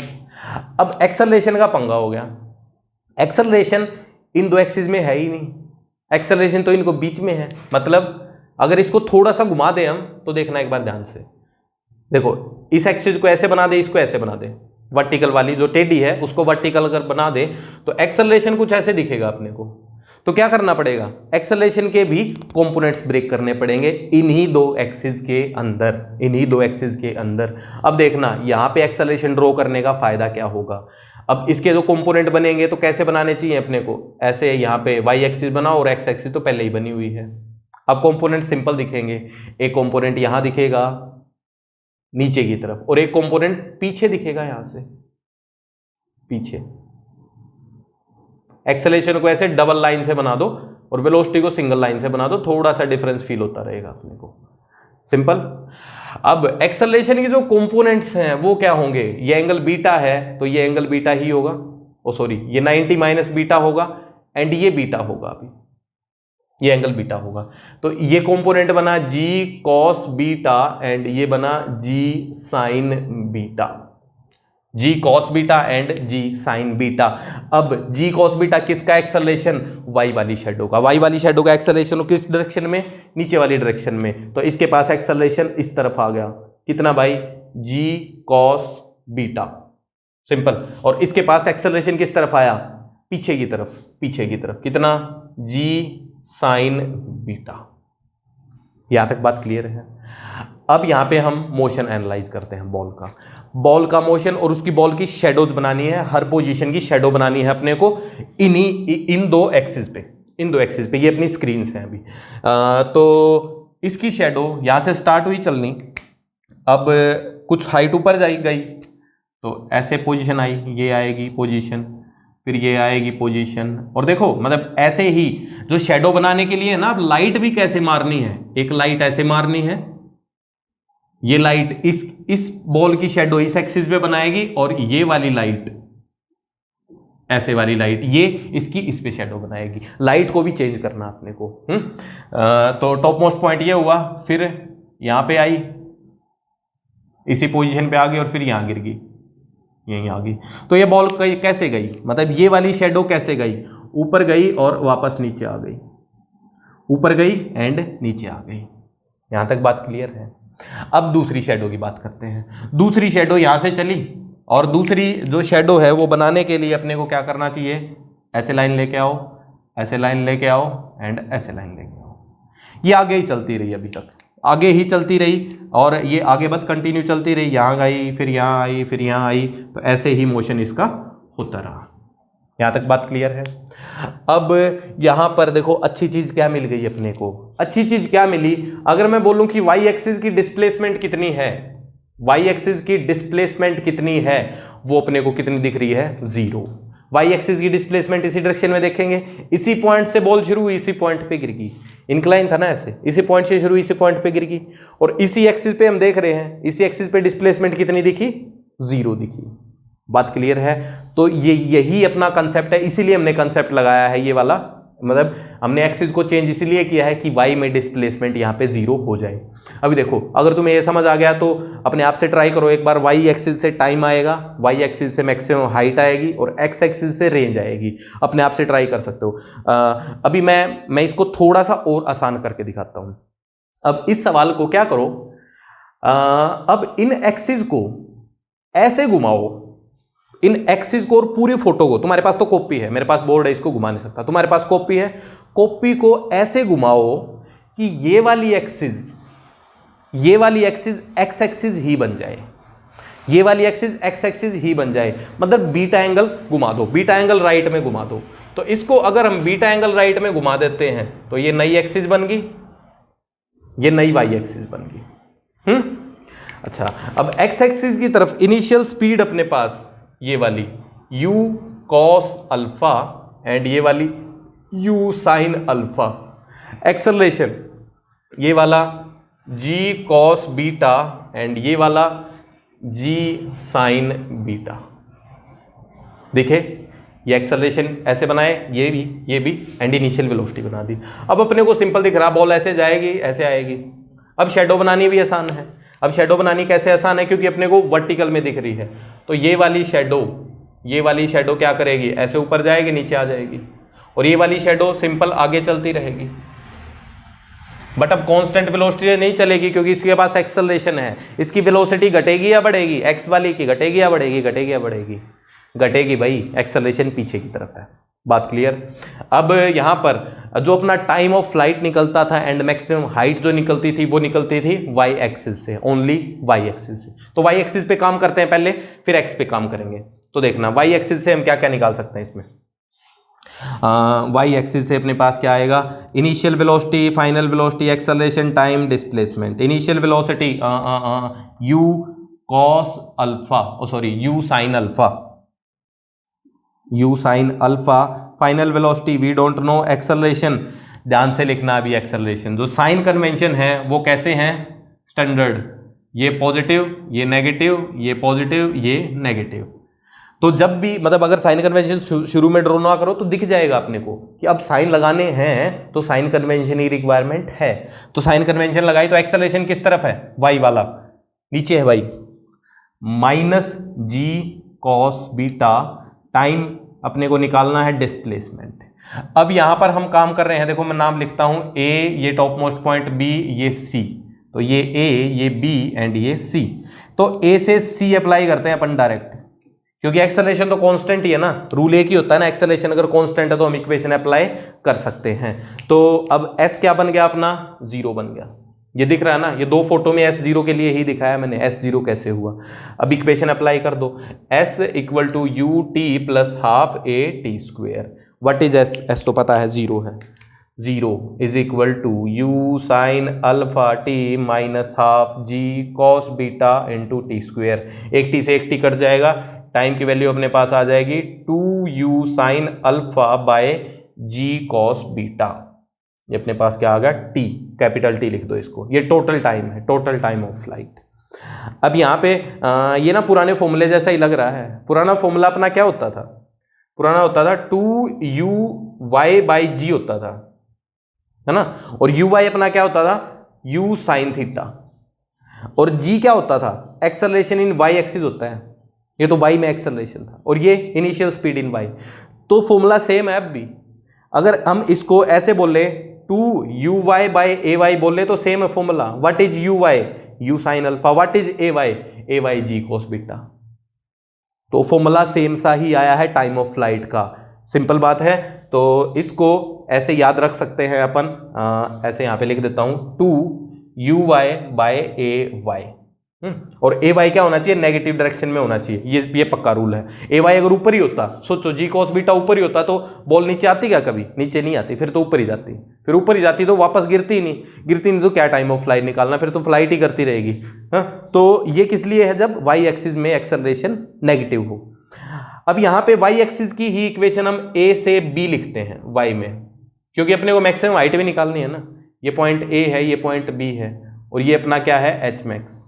अब एक्सेलरेशन का पंगा हो गया, एक्सेलरेशन इन दो एक्सिस में है ही नहीं, एक्सेलरेशन तो इनको बीच में है, मतलब अगर इसको थोड़ा सा घुमा दे हम तो देखना एक बार ध्यान से, देखो इस एक्सिस को ऐसे बना दे, इसको ऐसे बना दे, वर्टिकल वाली जो टेढ़ी है उसको वर्टिकल अगर बना दे तो एक्सेलरेशन कुछ ऐसे दिखेगा अपने को। तो क्या करना पड़ेगा, एक्सेलरेशन के भी कंपोनेंट्स ब्रेक करने पड़ेंगे इन्हीं दो एक्सिस के अंदर, इन्हीं दो एक्सिस के अंदर। अब देखना यहां पे एक्सेलरेशन ड्रॉ करने का फायदा क्या होगा। अब इसके जो कंपोनेंट बनेंगे तो कैसे बनाने चाहिए अपने को, ऐसे यहाँ पे वाई एक्सिस बनाओ और एक्स एक्सिस तो पहले ही बनी हुई है। अब कंपोनेंट सिंपल दिखेंगे, एक कंपोनेंट यहां दिखेगा नीचे की तरफ और एक कंपोनेंट पीछे दिखेगा यहां से पीछे। एक्सेलरेशन को ऐसे डबल लाइन से बना दो और वेलोसिटी को सिंगल लाइन से बना दो, थोड़ा सा डिफरेंस फील होता रहेगा अपने को, सिंपल। अब एक्सेलरेशन के जो कंपोनेंट्स हैं वो क्या होंगे, ये एंगल बीटा है तो ये एंगल बीटा ही होगा, ओ सॉरी ये 90 माइनस बीटा होगा एंड ये बीटा होगा, अभी ये एंगल बीटा होगा। तो ये कंपोनेंट बना जी कॉस बीटा एंड ये बना g sine beta, g cos beta and g sine beta. अब जी कॉस बीटा किसका एक्सेलरेशन, वाई वाली शैडो का, वाई वाली शैडो का एक्सेलरेशन किस डायरेक्शन में, नीचे वाली डायरेक्शन में। तो इसके पास एक्सेलरेशन इस तरफ आ गया, कितना भाई, जी कॉस बीटा, सिंपल। और इसके पास एक्सेलरेशन किस तरफ आया, पीछे की तरफ, पीछे की तरफ, कितना, जी साइन बीटा। यहां तक बात क्लियर है। अब यहां पे हम मोशन एनालाइज करते हैं बॉल का, बॉल का मोशन और उसकी बॉल की शेडोज बनानी है, हर पोजीशन की शेडो बनानी है अपने को इन दो एक्सिस पे, इन दो एक्सिस पे। ये अपनी स्क्रीन है अभी। तो इसकी शेडो यहां से स्टार्ट हुई चलनी, अब कुछ हाइट ऊपर जाई गई तो ऐसे पोजीशन आई, ये आएगी पोजीशन, फिर ये आएगी पोजीशन। और देखो मतलब ऐसे ही जो शेडो बनाने के लिए ना, अब लाइट भी कैसे मारनी है, एक लाइट ऐसे मारनी है, ये लाइट इस बॉल की शेडो इस एक्सिस पे बनाएगी और ये वाली लाइट, ऐसे वाली लाइट ये इसकी इस पे शेडो बनाएगी। लाइट को भी चेंज करना अपने को। तो टॉप मोस्ट पॉइंट ये हुआ, फिर यहां पे आई, इसी पोजीशन पे आ गई और फिर यहां गिर गई, यहीं आ गई। तो ये बॉल कैसे गई, मतलब ये वाली शेडो कैसे गई, ऊपर गई और वापस नीचे आ गई, ऊपर गई एंड नीचे आ गई। यहां तक बात क्लियर है। अब दूसरी शेडो की बात करते हैं। दूसरी शेडो यहां से चली और दूसरी जो शेडो है वो बनाने के लिए अपने को क्या करना चाहिए, ऐसे लाइन लेके आओ, ऐसे लाइन लेके आओ एंड ऐसे लाइन लेके आओ। ये आगे ही चलती रही, अभी तक आगे ही चलती रही और ये आगे बस कंटिन्यू चलती रही, यहाँ गई फिर यहाँ आई फिर यहाँ आई, तो ऐसे ही मोशन इसका होता रहा। यहाँ तक बात क्लियर है। अब यहाँ पर देखो अच्छी चीज़ क्या मिल गई अपने को, अच्छी चीज़ क्या मिली, अगर मैं बोलूँ कि वाई एक्सिस की डिस्प्लेसमेंट कितनी है, वाई एक्सिस की डिस्प्लेसमेंट कितनी है, वो अपने को कितनी दिख रही है, 0। वाई एक्सिस की डिस्प्लेसमेंट इसी डायरेक्शन में देखेंगे, इसी पॉइंट से बॉल शुरू हुई, इसी पॉइंट पे गिर गई, इंक्लाइन था ना ऐसे, इसी पॉइंट से शुरू इसी पॉइंट पे गिर गई और इसी एक्सिस पे हम देख रहे हैं, इसी एक्सिस पे डिस्प्लेसमेंट कितनी दिखी, 0 दिखी। बात क्लियर है। तो ये यही अपना कंसेप्ट है, इसीलिए हमने कंसेप्ट लगाया है ये वाला, मतलब हमने एक्सिस को चेंज इसीलिए किया है कि वाई में डिस्प्लेसमेंट यहाँ पे 0 हो जाए। अभी देखो अगर तुम्हें ये समझ आ गया तो अपने आप से ट्राई करो एक बार, वाई एक्सिस से टाइम आएगा, वाई एक्सिस से मैक्सिमम हाइट आएगी और एक्स एक्सिस से रेंज आएगी, अपने आप से ट्राई कर सकते हो। अभी मैं इसको थोड़ा सा और आसान करके दिखाता हूँ। अब इस सवाल को क्या करो, अब इन एक्सिस को ऐसे घुमाओ, इन एक्सिस को और पूरी फोटो को, तुम्हारे पास तो कॉपी है, मेरे पास बोर्ड है इसको घुमा नहीं सकता, तुम्हारे पास कॉपी है, कॉपी को ऐसे घुमाओ कि ये वाली एक्सिस एक्स एक्सिस ही बन जाए, ये वाली एक्सिस एक्स एक्सिस ही बन जाए, मतलब बीटा एंगल घुमा दो, बीटा एंगल राइट में घुमा दो। तो इसको अगर हम बीटा एंगल राइट में घुमा देते हैं तो ये नई एक्सिस बन गई, ये नई वाई एक्सिस बन गई। अच्छा, अब एक्स एक्सिस की तरफ इनिशियल स्पीड अपने पास ये वाली u cos अल्फा एंड ये वाली u साइन अल्फा, एक्सेलरेशन ये वाला g cos बीटा एंड ये वाला g साइन बीटा। देखे ये एक्सेलरेशन ऐसे बनाए, ये भी एंड इनिशियल वेलोसिटी बना दी। अब अपने को सिंपल दिख रहा, बॉल ऐसे जाएगी ऐसे आएगी। अब शेडो बनानी भी आसान है। अब शेडो बनानी कैसे आसान है, क्योंकि अपने को वर्टिकल में दिख रही है, तो ये वाली शेडो क्या करेगी, ऐसे ऊपर जाएगी नीचे आ जाएगी, और ये वाली शेडो सिंपल आगे चलती रहेगी। बट अब कांस्टेंट वेलोसिटी नहीं चलेगी क्योंकि इसके पास एक्सेलरेशन है। इसकी वेलोसिटी घटेगी या बढ़ेगी, एक्स वाली की घटेगी या बढ़ेगी, घटेगी या बढ़ेगी, घटेगी भाई, एक्सेलरेशन पीछे की तरफ है। बात क्लियर। अब यहां पर जो अपना टाइम ऑफ फ्लाइट निकलता था एंड मैक्सिमम हाइट जो निकलती थी वो निकलती थी वाई एक्सिस से, ओनली वाई एक्सिस से। तो वाई एक्सिस पे काम करते हैं पहले, फिर एक्स पे काम करेंगे। तो देखना वाई एक्सिस से हम क्या क्या निकाल सकते हैं इसमें। वाई एक्सिस से अपने पास क्या आएगा, initial velocity, final velocity, acceleration, time, displacement. Initial velocity you cos alpha, sorry U sine alpha, U sine alpha. Final velocity we don't know. Acceleration ध्यान से लिखना अभी, एक्सेलरेशन जो साइन कन्वेंशन है वो कैसे हैं, स्टैंडर्ड, ये पॉजिटिव, ये नेगेटिव, ये पॉजिटिव, ये नेगेटिव। तो जब भी मतलब अगर साइन कन्वेंशन शुरू में ड्रॉ ना करो तो दिख जाएगा अपने को कि अब साइन लगाने हैं तो साइन कन्वेंशन ही रिक्वायरमेंट है। तो साइन कन्वेंशन लगाई तो एक्सेलरेशन किस तरफ है, वाई वाला, नीचे है भाई, minus g cos beta. Time अपने को निकालना है डिस्प्लेसमेंट। अब यहां पर हम काम कर रहे हैं, देखो मैं नाम लिखता हूं, ए ये टॉप मोस्ट पॉइंट, बी ये सी, तो ये ए ये बी एंड ये सी। तो ए से सी अप्लाई करते हैं अपन डायरेक्ट, क्योंकि एक्सेलरेशन तो कांस्टेंट ही है ना, रूल एक ही होता है ना, एक्सेलरेशन अगर कांस्टेंट है तो हम इक्वेशन अप्लाई कर सकते हैं। तो अब एस क्या बन गया अपना, जीरो बन गया। ये दिख रहा है ना, ये दो फोटो में एस जीरो के लिए ही दिखाया मैंने, एस जीरो कैसे हुआ। अब इक्वेशन अप्लाई कर दो, S equal to U T plus half A T square. What is S, S तो पता है जीरो है, zero is equal to U sine alpha T minus half G cos beta into T square. एक टी से एक टी कट जाएगा, टाइम की वैल्यू अपने पास आ जाएगी 2u sine alpha by ji cos beta. ये अपने पास क्या आ गया, टी, कैपिटल टी लिख दो इसको, ये टोटल टाइम है, टोटल टाइम ऑफ फ्लाइट। अब यहाँ पे ये ना पुराने फॉर्मूले जैसा ही लग रहा है। पुराना फॉर्मूला अपना क्या होता था, पुराना होता था 2u बाई जी होता था, है ना, और u y अपना क्या होता था, u साइन थीटा, और g क्या होता था, एक्सेलरेशन इन y एक्सिस होता है, ये तो y में एक्सेलरेशन था, और ये इनिशियल स्पीड इन y। तो फॉर्मूला सेम है अब भी। अगर हम इसको ऐसे बोले 2u बाई ay बोले तो सेम है formula. What is u U sine alpha, what is ay G cos beta. तो फॉर्मूला सेम सा ही आया है टाइम ऑफ फ्लाइट का, सिंपल बात है। तो इसको ऐसे याद रख सकते हैं अपन, ऐसे यहां पे लिख देता हूं 2u बाय ay, और ए वाई क्या होना चाहिए, नेगेटिव डायरेक्शन में होना चाहिए, ये पक्का रूल है। ए वाई अगर ऊपर ही होता, सोचो जी कॉस बीटा ऊपर ही होता तो बॉल नीचे आती क्या, कभी नीचे नहीं आती, फिर तो ऊपर ही जाती, फिर ऊपर ही जाती तो वापस गिरती ही नहीं, गिरती नहीं तो क्या टाइम ऑफ फ्लाइट निकालना, फिर तो फ्लाइट ही करती रहेगी। तो ये किस लिए है, जब वाई एक्सिस में एक्सेलरेशन नेगेटिव हो। अब यहाँ पे वाई एक्सिस की ही इक्वेशन हम ए से बी लिखते हैं वाई में, क्योंकि अपने को मैक्सिमम हाइट भी निकालनी है ना। ये पॉइंट ए है, ये पॉइंट बी है, और ये अपना क्या है, एच मैक्स,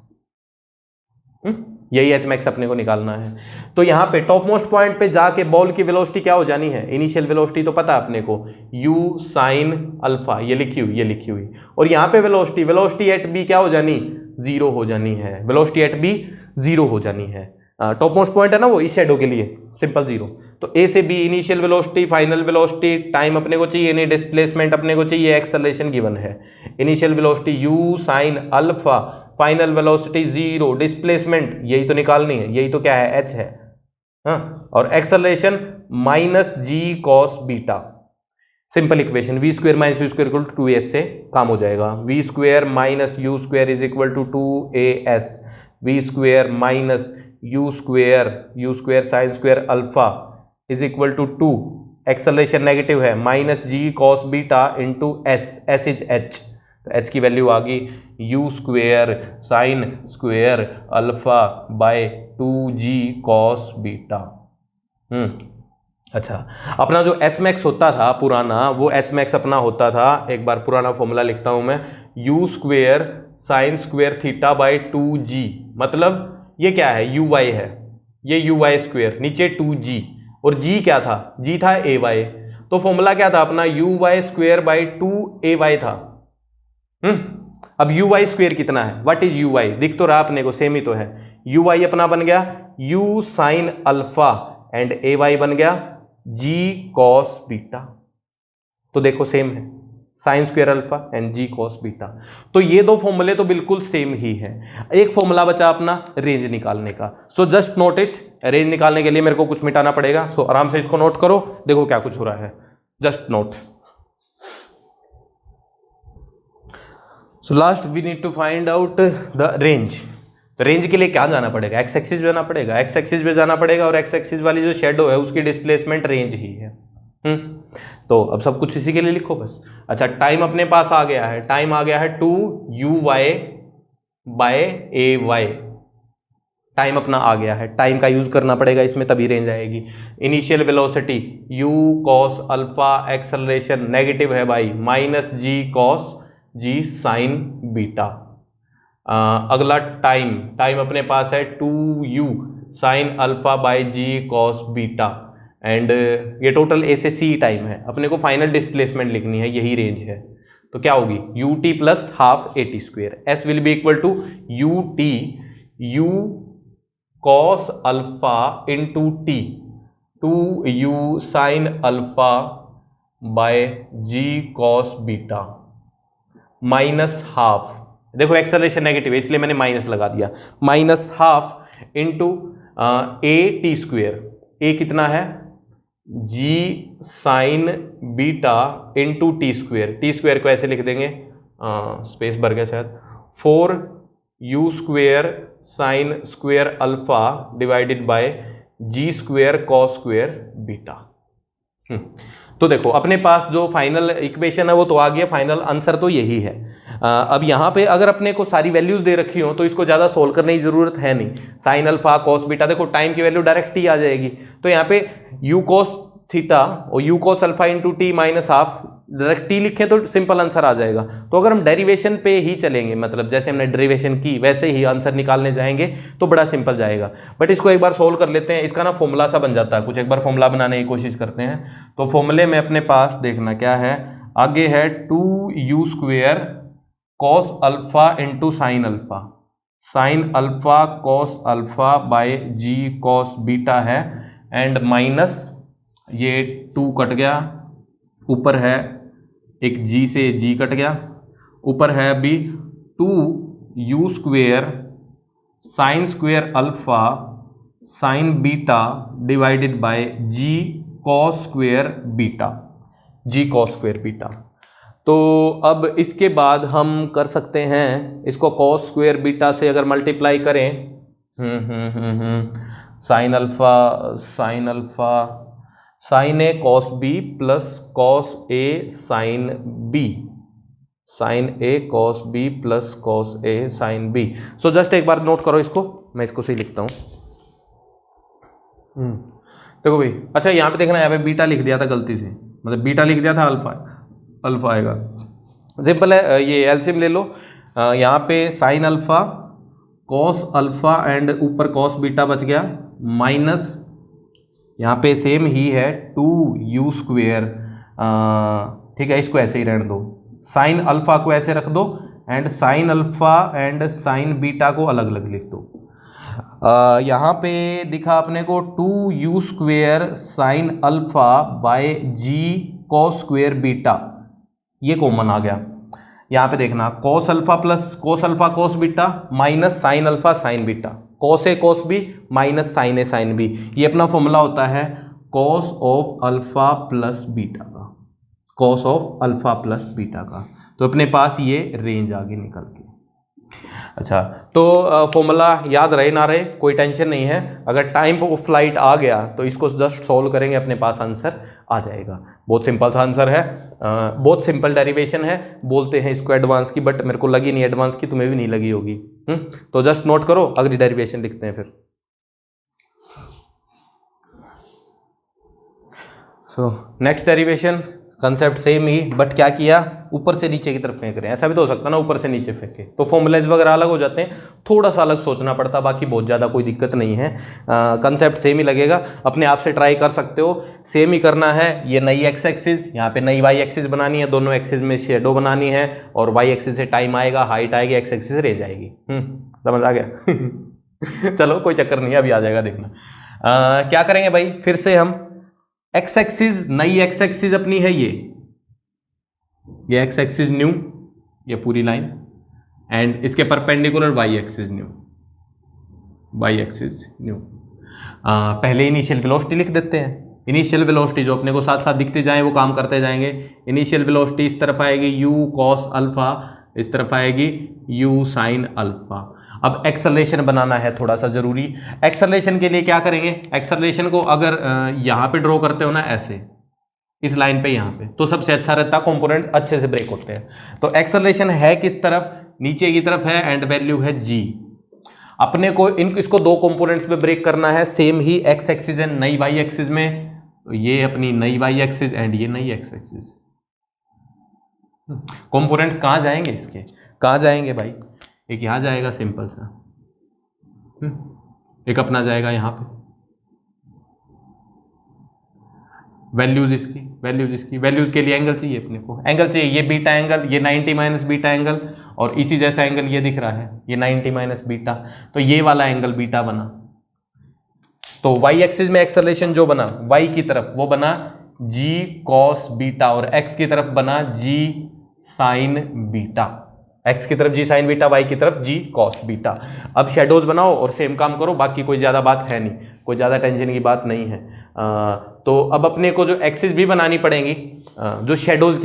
यही एच मैक्स अपने को निकालना है। तो यहां पे टॉप मोस्ट पॉइंट पे जाके बॉल की वेलोसिटी क्या हो जानी है, इनिशियल वेलोसिटी तो पता है अपने को, u साइन अल्फा, ये लिखी हुई, और यहां पे वेलोसिटी एट बी क्या हो जानी, जीरो हो जानी है, वेलोसिटी एट बी जीरो हो जानी है। टॉप मोस्ट पॉइंट है ना वो, इस शैडो के लिए सिंपल जीरो। तो ए से B initial velocity, final velocity, time अपने को चाहिए नहीं, डिस्प्लेसमेंट अपने को चाहिए, एक्सेलरेशन गिवन है। Initial velocity u sine alpha, final velocity zero, displacement यही तो निकालनी है, यही तो क्या है, h है, हाँ, और acceleration minus g cos beta. Simple equation, v square minus u square equal to 2as से काम हो जाएगा। V square minus u square is equal to 2as, v square minus u square sine square alpha is equal to 2, acceleration negative है, minus g cos beta into s is h, तो एच की वैल्यू आ गई u square sine square alpha by 2g cos beta. अच्छा, अपना जो एच मैक्स होता था पुराना, वो एच मैक्स अपना होता था, एक बार पुराना फॉर्मूला लिखता हूं मैं, you square sine square theta by 2g, मतलब ये क्या है, यू वाई है, ये यू वाई स्क्वेयर, नीचे 2g, और g क्या था, g था ए वाई, तो फॉर्मूला क्या था अपना, you y square by 2ay था। अब यू वाई स्क्वेयर कितना है, व्हाट इज यू वाई, दिख तो रहा अपने को, सेम ही तो है। यू वाई अपना बन गया u sine alpha and A y बन गया जी कॉस बीटा। तो देखो सेम है, sine square alpha and g cos beta. तो ये दो फॉर्मूले तो बिल्कुल सेम ही है। एक फॉर्मूला बचा अपना रेंज निकालने का। So just note it. Range निकालने के लिए मेरे को कुछ मिटाना पड़ेगा, सो आराम से इसको नोट करो, देखो क्या कुछ हो रहा है, just note. So last we need to find out the range. Range के लिए क्या जाना पड़ेगा, एक्स एक्सिस पे जाना पड़ेगा, एक्स एक्सिस पे जाना पड़ेगा, और एक्स एक्सिस वाली जो शेडो है उसकी डिस्प्लेसमेंट रेंज ही है। तो अब सब कुछ इसी के लिए लिखो बस। अच्छा, टाइम अपने पास आ गया है, टाइम आ गया है 2u/a y। टाइम अपना आ गया है, टाइम का यूज करना पड़ेगा इसमें, तभी रेंज आएगी। Initial velocity u cos alpha, acceleration negative है भाई, -g cos g sign beta. अगला टाइम, टाइम अपने पास है 2u sine alpha by g cos beta, and ये टोटल ए से सी टाइम है। अपने को फाइनल डिस्प्लेसमेंट लिखनी है, यही रेंज है। तो क्या होगी, ut plus half at square, s will be equal to ut u cos alpha into t 2u sine alpha by g cos beta minus half. देखो एक्सेलरेशन नेगेटिव है इसलिए मैंने माइनस लगा दिया, minus half into a T square. A कितना है, g sine beta into T square. T square को ऐसे लिख देंगे, स्पेस भर गया शायद, 4u square sine square alpha divided by g square cos square beta. तो देखो अपने पास जो फाइनल इक्वेशन है वो तो आ गया, फाइनल आंसर तो यही है। अब यहाँ पे अगर अपने को सारी वैल्यूज दे रखी हो तो इसको ज़्यादा सोल्व करने की जरूरत है नहीं। साइन अल्फा कॉस बीटा, देखो टाइम की वैल्यू डायरेक्ट टी आ जाएगी, तो यहाँ पे यू कॉस थीटा और you cos alpha into T minus half, direct T लिखें तो सिंपल आंसर आ जाएगा। तो अगर हम डेरिवेशन पे ही चलेंगे, मतलब जैसे हमने डेरिवेशन की वैसे ही आंसर निकालने जाएंगे तो बड़ा सिंपल जाएगा। बट इसको एक बार सोल्व कर लेते हैं, इसका ना फॉर्मूला सा बन जाता है कुछ, एक बार फॉर्मूला बनाने की कोशिश करते हैं। तो फॉर्मूले में अपने पास देखना क्या है, आगे है 2u square cos alpha into sine alpha, sine alpha cos alpha by ji cos beta है, एंड माइनस ये 2 कट गया, ऊपर है एक g से g कट गया, ऊपर है अभी 2u square sine square alpha sine beta divided by g cos square beta, g cos square beta. तो अब इसके बाद हम कर सकते हैं इसको कॉस स्क्वेयर बीटा से अगर मल्टीप्लाई करें, sign alpha sign A cos B plus cos A sine B, sign A cos B plus cos A sine B. So just एक बार नोट करो इसको, मैं इसको सही लिखता हूँ। देखो भाई, अच्छा यहाँ पे देखना, यहाँ पे बीटा लिख दिया था गलती से, मतलब बीटा लिख दिया था, अल्फा आएगा, सिंपल है। ये एलसीएम ले लो, यहाँ पे sign alpha cos alpha and ऊपर कॉस बीटा बच गया, माइनस यहाँ पे सेम ही है 2u स्क्वेयर, ठीक है, इसको ऐसे ही रहने दो, साइन अल्फा को ऐसे रख दो and sine alpha and sine beta को अलग अलग लिख दो। यहाँ पे दिखा अपने को 2u square sine alpha by ji cos square beta, ये कॉमन आ गया। यहाँ पे देखना cos alpha plus cos alpha cos beta minus sine alpha sine beta, cos ए कॉस बी माइनस साइन ए साइन बी, ये अपना फॉर्मूला होता है cos of alpha plus beta का, cos of alpha plus beta का। तो अपने पास ये रेंज आगे निकल के। अच्छा, तो फॉर्मूला याद रहे ना रहे कोई टेंशन नहीं है, अगर टाइम ऑफ फ्लाइट आ गया तो इसको जस्ट सॉल्व करेंगे, अपने पास आंसर आ जाएगा। बहुत सिंपल सा आंसर है, बहुत सिंपल डेरिवेशन है, बोलते हैं इसको एडवांस की, बट मेरे को लगी नहीं एडवांस की, तुम्हें भी नहीं लगी होगी। तो जस्ट नोट करो, अगली डेरिवेशन लिखते हैं फिर। So next derivation concept same he, but क्या किया, ऊपर से नीचे की तरफ फेंक रहे हैं। ऐसा भी तो हो सकता है ना, ऊपर से नीचे फेंके तो फॉर्मूलाज वगैरह अलग हो जाते हैं, थोड़ा सा अलग सोचना पड़ता, बाकी बहुत ज़्यादा कोई दिक्कत नहीं है। कंसेप्ट सेम ही लगेगा, अपने आप से ट्राई कर सकते हो, सेम ही करना है। ये नई एक्स एक्सिस, यहाँ पे नई वाई एक्सिस बनानी है, दोनों एक्सिस में शेडो बनानी है, और वाई एक्सिस से टाइम आएगा, हाइट आएगी, एक्स एक्सिस से रेंज आएगी। समझ आ गया? चलो कोई चक्कर नहीं है, अभी आ जाएगा देखना। क्या करेंगे भाई, फिर से हम एक्स एक्सिस, नई एक्स एक्सिस अपनी है ये, ये एक्स एक्सिस न्यू, ये पूरी लाइन, एंड इसके perpendicular Y axis new, y axis new. पहले इनिशियल वेलोसिटी लिख देते हैं। इनिशियल वेलोसिटी जो अपने को साथ साथ दिखते जाएं वो काम करते जाएंगे। इनिशियल वेलोसिटी इस तरफ आएगी यू कॉस अल्फा, इस तरफ आएगी यू साइन अल्फा। अब एक्सेलरेशन बनाना है थोड़ा सा ज़रूरी। एक्सेलरेशन के लिए क्या करेंगे, एक्सेलरेशन को अगर यहाँ पे ड्रॉ करते हो ना ऐसे, इस लाइन पे यहाँ पे, तो सबसे अच्छा रहता है, कंपोनेंट अच्छे से ब्रेक होते हैं। तो एक्सेलरेशन है किस तरफ, नीचे की तरफ है, एंड वैल्यू है जी। अपने को इसको दो कंपोनेंट्स में ब्रेक करना है, same he x axis and नई वाई एक्सिस में। तो ये अपनी नई वाई एक्सिस एंड ये नई एक्स एक्सिस। कंपोनेंट्स कहाँ जाएंगे इसके, कहाँ जाएंगे भाई, एक यहाँ जाएगा सिंपल सा, एक अपना जाएगा यहाँ पे। वैल्यूज इसकी, वैल्यूज इसकी, वैल्यूज के लिए एंगल चाहिए अपने को, एंगल चाहिए, ये बीटा एंगल, ये 90 माइनस बीटा एंगल, और इसी जैसा एंगल ये दिख रहा है, ये 90 माइनस बीटा, तो ये वाला एंगल बीटा बना। तो वाई एक्सिस में एक्सेलरेशन जो बना वाई की तरफ वो बना जी कॉस बीटा, और एक्स की तरफ बना जी साइन बीटा। एक्स की तरफ जी साइन बीटा, वाई की तरफ जी कॉस बीटा। अब शेडोज बनाओ और सेम काम करो, बाकी कोई ज़्यादा बात है नहीं, कोई ज़्यादा टेंशन की बात नहीं है। तो अब अपने को जो एक्सिस भी बनानी पड़ेंगी जो शेडोज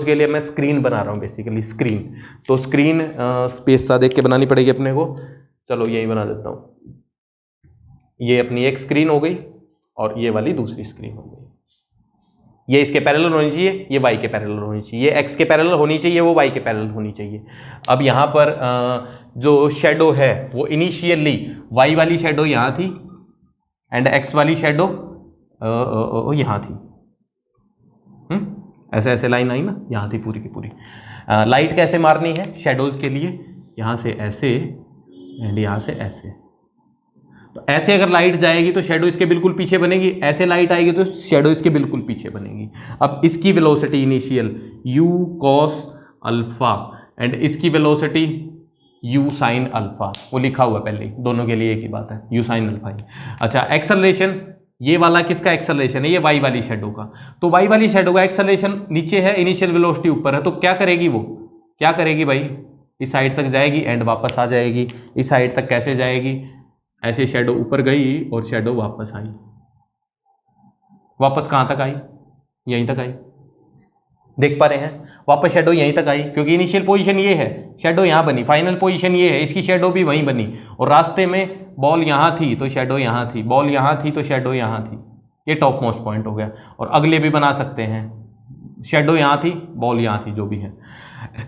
के लिए मैं स्क्रीन बना रहा हूँ बेसिकली, स्क्रीन। तो स्क्रीन स्पेस सा देख के बनानी पड़ेगी अपने को। चलो यही बना देता हूँ। ये अपनी एक स्क्रीन हो गई और ये वाली दूसरी स्क्रीन हो गई। ये इसके पैरेलल होनी चाहिए, ये वाई के पैरेलल होनी चाहिए, ये एक्स के पैरेलल होनी चाहिए, वो वाई के पैरेलल होनी चाहिए। अब यहाँ पर जो शेडो है वो इनिशियली वाई वाली शेडो यहाँ थी एंड एक्स वाली शेडो यहाँ थी। ऐसे ऐसे लाइन आई ना, यहाँ थी पूरी की पूरी। लाइट कैसे मारनी है शेडोज के लिए, यहाँ से ऐसे एंड यहाँ से ऐसे। तो ऐसे अगर लाइट जाएगी तो शेडो इसके बिल्कुल पीछे बनेगी, ऐसे लाइट आएगी तो शेडो इसके बिल्कुल पीछे बनेगी। अब इसकी velocity initial u cos alpha and इसकी वेलोसिटी u साइन अल्फा, वो लिखा हुआ पहले ही, दोनों के लिए एक ही बात है, u साइन अल्फा ही। अच्छा एक्सेलरेशन, ये वाला किसका एक्सेलरेशन है, ये वाई वाली शेडो का। तो वाई वाली शेडो का एक्सेलरेशन नीचे है, इनिशियल वेलोसिटी ऊपर है, तो क्या करेगी वो, क्या करेगी भाई, इस साइड तक जाएगी एंड वापस आ जाएगी। इस साइड तक कैसे जाएगी, ऐसे शेडो ऊपर गई और शेडो वापस आई। वापस कहाँ तक आई, यहीं तक आई, देख पा रहे हैं, वापस शेडो यहीं तक आई, क्योंकि इनिशियल पोजीशन ये है, शेडो यहाँ बनी, फाइनल पोजीशन ये है, इसकी शेडो भी वहीं बनी, और रास्ते में बॉल यहाँ थी तो शेडो यहाँ थी, बॉल यहाँ थी तो शेडो यहाँ थी। ये टॉप मोस्ट पॉइंट हो गया। और अगले भी बना सकते हैं, शेडो यहाँ थी, बॉल यहाँ थी, जो भी है।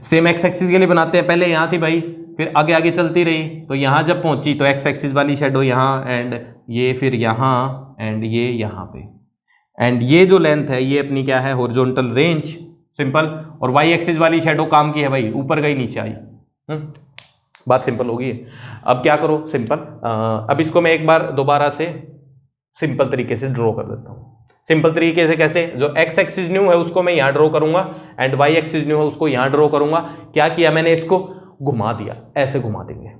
सेम एक्स एक्सिस के लिए बनाते हैं, पहले यहाँ थी भाई, फिर आगे आगे चलती रही, तो यहाँ जब पहुँची तो एक्स एक्सिस वाली शेडो यहाँ, एंड ये फिर यहाँ, एंड ये यहाँ पे, एंड ये जो लेंथ है ये अपनी क्या है, हॉरिजॉन्टल रेंज, सिंपल। और वाई एक्सिस वाली शेडो काम की है भाई, ऊपर गई नीचे आई। बात सिंपल होगी। अब क्या करो, सिंपल, अब इसको मैं एक बार दोबारा से सिंपल तरीके से ड्रॉ कर देता हूँ। सिंपल तरीके से कैसे, जो एक्स एक्सिस न्यू है उसको मैं यहाँ ड्रॉ करूंगा एंड वाई एक्सिस न्यू है उसको यहाँ ड्रॉ करूंगा। क्या किया मैंने, इसको घुमा दिया, ऐसे घुमा देंगे,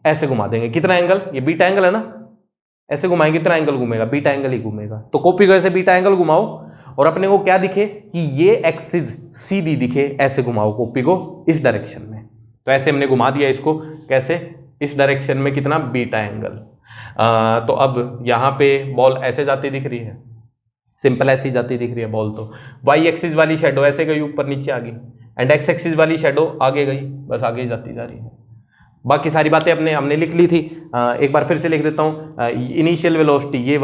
ऐसे घुमा देंगे। कितना एंगल, ये बीटा एंगल है ना, ऐसे घुमाएंगे कितना एंगल घूमेगा, बीटा एंगल ही घूमेगा। तो कॉपी को ऐसे बीटा एंगल घुमाओ और अपने को क्या दिखे कि ये एक्सिस सीधी दिखे, ऐसे घुमाओ कॉपी को इस डायरेक्शन में। तो ऐसे हमने घुमा दिया इसको, कैसे, इस डायरेक्शन में, कितना, बीटा एंगल। तो अब यहाँ पे बॉल ऐसे जाती दिख रही है, सिंपल ऐसे ही जाती दिख रही है बॉल। तो वाई एक्सिस वाली शेडो ऐसे गई, ऊपर नीचे आ गई, एंड एक्स एक्सिस वाली शेडो आगे गई, बस आगे ही जाती जा रही है। बाकी सारी बातें हमने लिख ली थी, एक बार फिर से लिख देता हूँ। इनिशियल वेलोसिटी ये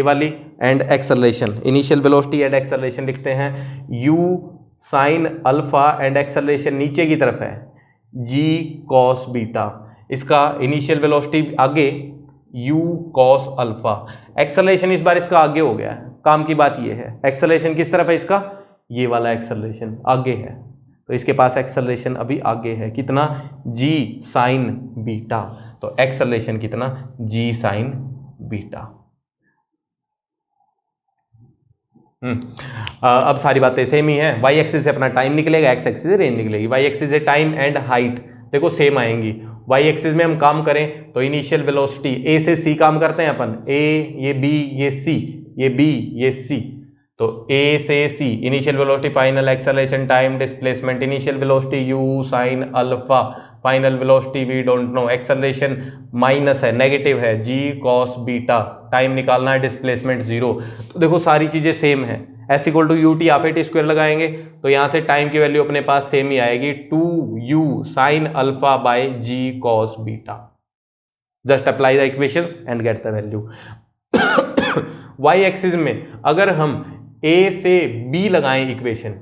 वाली and acceleration, initial velocity and acceleration लिखते हैं u sine alpha and acceleration नीचे की तरफ है g कॉस बीटा। इसका इनिशियल वेलोसिटी आगे u कॉस अल्फा, एक्सेलरेशन इस बार इसका आगे हो गया है। काम की बात ये है, एक्सेलरेशन किस तरफ है इसका, ये वाला एक्सेलरेशन आगे है, तो इसके पास एक्सेलरेशन अभी आगे है, कितना, g साइन बीटा। तो एक्सेलरेशन कितना, g साइन बीटा। अब सारी बातें सेम ही है। वाई एक्सिस से अपना टाइम निकलेगा, एक्स एक्सिस से रेंज निकलेगी। वाई एक्सिस से टाइम एंड हाइट देखो सेम आएंगी। वाई एक्सिस में हम काम करें तो इनिशियल वेलोसिटी ए से सी काम करते हैं अपन, ए, ये बी, ये सी, ये बी, ये सी। तो ए से C, initial velocity, final acceleration, time, displacement. Initial velocity u sine alpha, final velocity we don't know, acceleration minus है, नेगेटिव है, जी कॉस बीटा, टाइम निकालना है, डिस्प्लेसमेंट जीरो। तो देखो सारी चीजें सेम है, s equal to you t half A t square लगाएंगे तो यहाँ से टाइम की वैल्यू अपने पास सेम ही आएगी, 2u sine alpha by ji cos beta. Just apply the equations and get the value. Y axis में अगर हम ए से बी लगाएं इक्वेशन,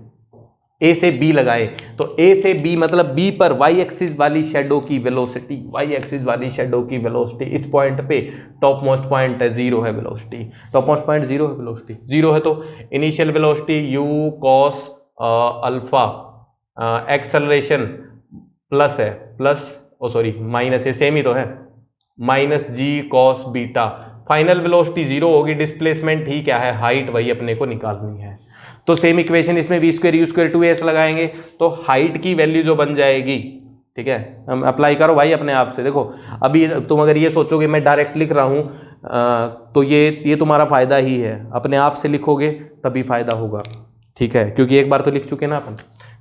ए से बी लगाएं तो ए से बी मतलब बी पर वाई एक्सिस वाली शेडो की वेलोसिटी, वाई एक्सिस वाली शेडो की वेलोसिटी, इस पॉइंट पे टॉप मोस्ट पॉइंट है, जीरो है velocity, top most point zero है, वेलोसिटी जीरो है, तो initial velocity you cos alpha, acceleration plus है, प्लस ओ सॉरी माइनस है, सेम ही तो है, minus g cos beta, final velocity zero होगी, डिस्प्लेसमेंट ही क्या है, हाइट, वही अपने को निकालनी है। तो सेम इक्वेशन इसमें v square u square 2s लगाएंगे तो हाइट की वैल्यू जो बन जाएगी, ठीक है, हम अप्लाई करो भाई अपने आप से। देखो अभी तुम अगर ये सोचोगे मैं डायरेक्ट लिख रहा हूँ तो ये तुम्हारा फायदा ही है, अपने आप से लिखोगे तभी फायदा होगा, ठीक है, क्योंकि एक बार तो लिख चुके ना अपन।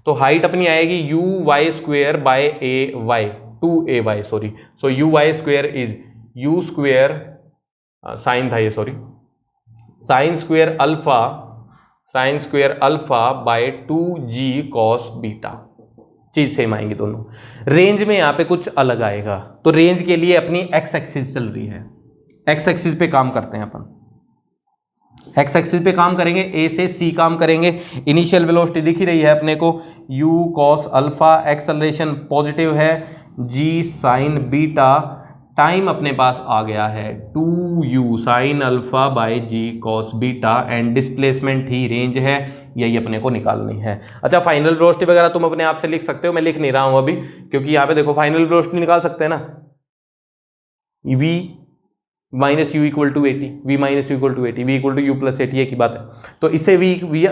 तो हाइट अपनी आएगी u y square by a y, 2ay sorry, so u y square is u square sine था ये, sorry, sine square alpha by 2g cos beta, चीज सेम आएंगी दोनों। रेंज में यहां पे कुछ अलग आएगा, तो रेंज के लिए अपनी एक्स एक्सिस चल रही है, एक्स एक्सिस पे काम करते हैं अपन, एक्स एक्सिस पे काम करेंगे, ए से सी काम करेंगे। इनिशियल वेलोसिटी दिख ही रही है अपने को, you cos alpha, acceleration positive है, जी साइन बीटा, टाइम अपने पास आ गया है 2u sine alpha by ji cos beta, and displacement ही रेंज है, यही अपने को निकालनी है। अच्छा फाइनल वेलोसिटी वगैरह तुम अपने आप से लिख सकते हो, मैं लिख नहीं रहा हूं अभी, क्योंकि यहाँ पे देखो फाइनल वेलोसिटी निकाल सकते हैं ना, v minus u equal to 80, v minus u equal to 80, v equal to u plus 80 की बात है, तो इससे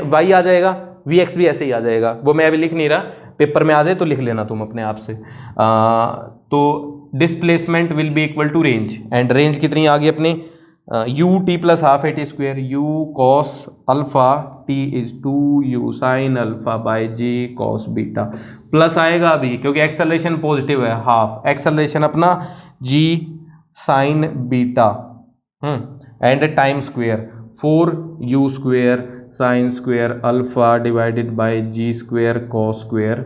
वाई आ जाएगा, वी एक्स भी ऐसे ही आ जाएगा, वो मैं अभी लिख नहीं रहा, पेपर में आ जाए तो लिख लेना तुम अपने आप से। तो displacement will be equal to range, and range कितनी आ गई अपनी, u T plus half A T square, u cos alpha t is 2u sine alpha by ji cos beta, plus आएगा अभी क्योंकि एक्सेलरेशन पॉजिटिव है, हाफ एक्सेलरेशन अपना g sine beta, and time square 4u square sine square alpha divided by g square cos square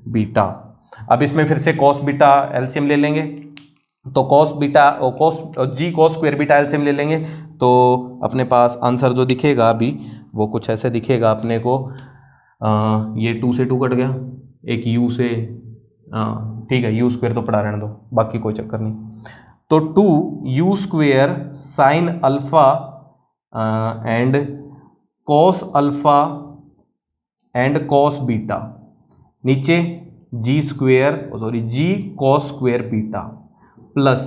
beta. अब इसमें फिर से कॉस बीटा एलसीएम ले लेंगे, तो कॉस बीटा और जी कॉस स्क्वेयर बीटा एलसीएम ले लेंगे, तो अपने पास आंसर जो दिखेगा अभी वो कुछ ऐसे दिखेगा अपने को, ये 2 से 2 कट गया, एक u से, ठीक है, यू स्क्वेयर तो पढ़ा रहने दो, बाकी कोई चक्कर नहीं, तो 2u square sine alpha and cos alpha and cos beta, नीचे जी स्क्वेयर सॉरी जी कॉस स्क्वेयर बीटा, प्लस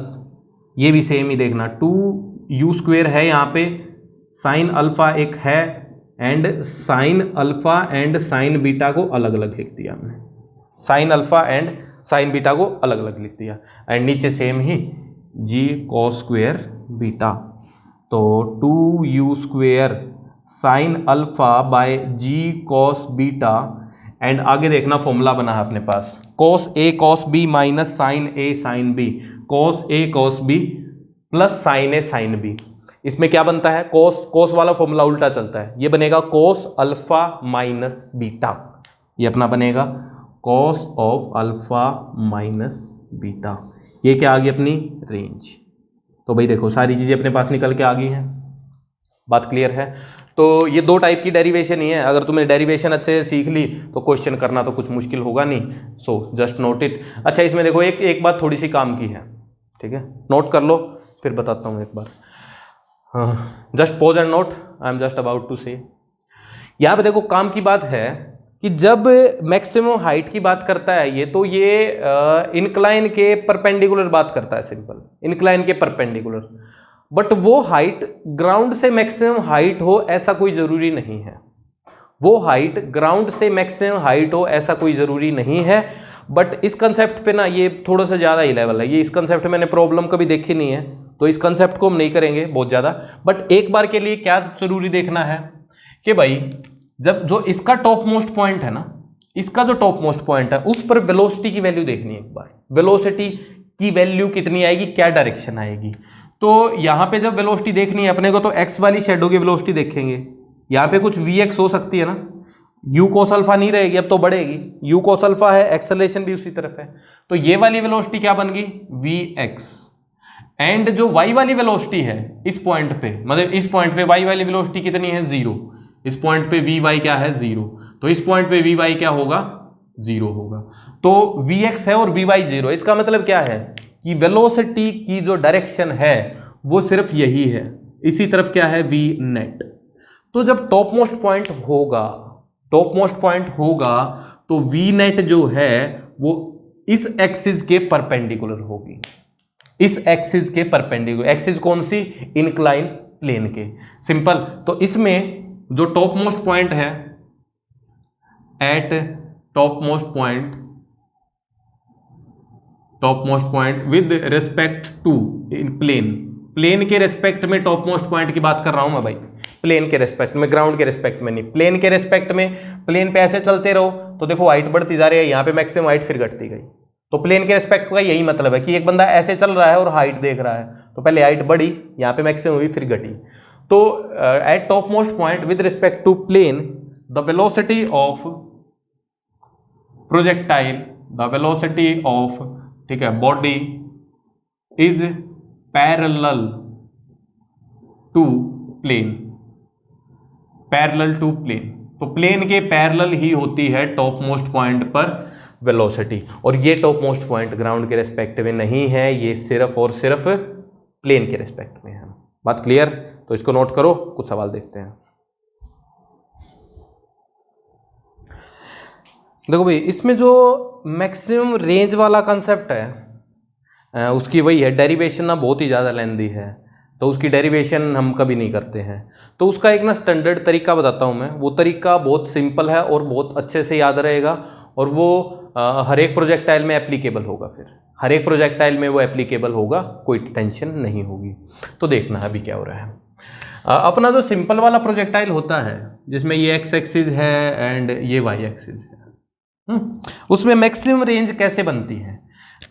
ये भी सेम ही देखना, 2u स्क्वेयर है यहाँ पे, साइन अल्फा एक है, and sine alpha and sine beta को अलग अलग लिख दिया हमने, sine alpha and sine beta को अलग अलग लिख दिया, एंड नीचे सेम ही जी कॉस स्क्वेयर बीटा, तो 2u square sine alpha by ji cos beta, and आगे देखना फॉर्मूला बना है अपने पास, कॉस ए कॉस बी माइनस साइन ए साइन बी, कॉस ए कॉस बी प्लस साइन ए साइन बी। इसमें क्या बनता है, कॉस वाला फॉर्मूला उल्टा चलता है, ये बनेगा कॉस अल्फा माइनस बीटा, ये अपना बनेगा cos of alpha minus beta, ये क्या आ गई अपनी रेंज। तो भाई देखो सारी चीजें अपने पास निकल के आ गई हैं, बात क्लियर है। तो ये दो टाइप की डेरिवेशन ही है, अगर तुमने डेरिवेशन अच्छे से सीख ली तो क्वेश्चन करना तो कुछ मुश्किल होगा नहीं, सो जस्ट नोट इट। अच्छा इसमें देखो एक बात थोड़ी सी काम की है, ठीक है, नोट कर लो फिर बताता हूँ एक बार, just pause and note, I am just about to say. यहाँ पे देखो काम की बात है कि जब मैक्सिमम हाइट की बात करता है ये, तो ये इंक्लाइन के परपेंडिकुलर बात करता है, सिंपल इंक्लाइन के परपेंडिकुलर, बट वो हाइट ग्राउंड से मैक्सिमम हाइट हो ऐसा कोई ज़रूरी नहीं है, वो हाइट ग्राउंड से मैक्सिमम हाइट हो ऐसा कोई ज़रूरी नहीं है। बट इस कंसेप्ट पे ना ये थोड़ा सा ज़्यादा ही लेवल है, ये इस कंसेप्ट मैंने प्रॉब्लम कभी देखी नहीं है, तो इस कंसेप्ट को हम नहीं करेंगे बहुत ज़्यादा। बट एक बार के लिए क्या ज़रूरी देखना है कि भाई जब जो इसका टॉप मोस्ट पॉइंट है ना, इसका जो टॉप मोस्ट पॉइंट है उस पर वेलोसिटी की वैल्यू देखनी है एक बार। वेलोसिटी की वैल्यू कितनी आएगी, क्या डायरेक्शन आएगी। तो यहां पे जब वेलोसिटी देखनी है अपने को तो एक्स वाली शेडो की वेलोसिटी देखेंगे। यहां पे कुछ वी एक्स हो सकती है ना, यू कोस अल्फा नहीं रहेगी, अब तो बढ़ेगी। यू कोस अल्फा है, एक्सेलरेशन भी उसी तरफ है, तो ये वाली वेलोसिटी क्या बन गई, वी एक्स। एंड जो वाई वाली वेलोसिटी है इस पॉइंट पे, मतलब इस पॉइंट पे वाई वाली वेलोसिटी कितनी है, जीरो। इस पॉइंट पे वी वाई क्या है, जीरो। तो इस पॉइंट पे वी वाई क्या होगा, जीरो होगा। तो वी एक्स है और वी वाई जीरो। इसका मतलब क्या है कि वेलोसिटी की जो डायरेक्शन है वो सिर्फ यही है, इसी तरफ क्या है, वी नेट। तो जब टॉप मोस्ट पॉइंट होगा, टॉप मोस्ट पॉइंट होगा तो वी नेट जो है वो इस एक्सिस के परपेंडिकुलर होगी, इस एक्सिस के परपेंडिकुलर। एक्सिस कौन सी, इंक्लाइन प्लेन के। सिंपल। तो इसमें जो टॉप मोस्ट पॉइंट है, at top most point with respect to in plane, plane के रेस्पेक्ट में टॉप मोस्ट पॉइंट की बात कर रहा हूं मैं भाई, प्लेन के रेस्पेक्ट में, ग्राउंड के रेस्पेक्ट में नहीं, प्लेन के रेस्पेक्ट में। प्लेन पे ऐसे चलते रहो तो देखो हाइट बढ़ती जा रही है, यहां पे मैक्सिमम हाइट फिर घटती गई। तो प्लेन के रेस्पेक्ट का यही मतलब है कि एक बंदा ऐसे चल रहा है और हाइट देख रहा है, तो पहले हाइट बढ़ी, यहां पे मैक्सिमम हुई फिर घटी। तो at top most point with respect to plane the velocity of projectile, the velocity of, ठीक है, body is parallel to plane, parallel to plane. तो प्लेन के पैरेलल ही होती है टॉप मोस्ट पॉइंट पर वेलोसिटी। और ये टॉप मोस्ट पॉइंट ग्राउंड के रेस्पेक्ट में नहीं है, ये सिर्फ और सिर्फ प्लेन के रेस्पेक्ट में है। बात क्लियर? तो इसको नोट करो, कुछ सवाल देखते हैं। देखो भाई, इसमें जो मैक्सिमम रेंज वाला कंसेप्ट है उसकी वही है, डेरिवेशन ना बहुत ही ज़्यादा लेंदी है, तो उसकी डेरिवेशन हम कभी नहीं करते हैं। तो उसका एक ना स्टैंडर्ड तरीका बताता हूँ मैं, वो तरीका बहुत सिंपल है और बहुत अच्छे से याद रहेगा, और वो हर एक प्रोजेक्टाइल में एप्लीकेबल होगा, फिर हर एक प्रोजेक्टाइल में वो एप्लीकेबल होगा, कोई टेंशन नहीं होगी। तो देखना अभी क्या हो रहा है। अपना जो सिंपल वाला प्रोजेक्टाइल होता है जिसमें ये एक्स एक्सिस है एंड ये वाई एक्सिस है, उसमें मैक्सिमम रेंज कैसे बनती है?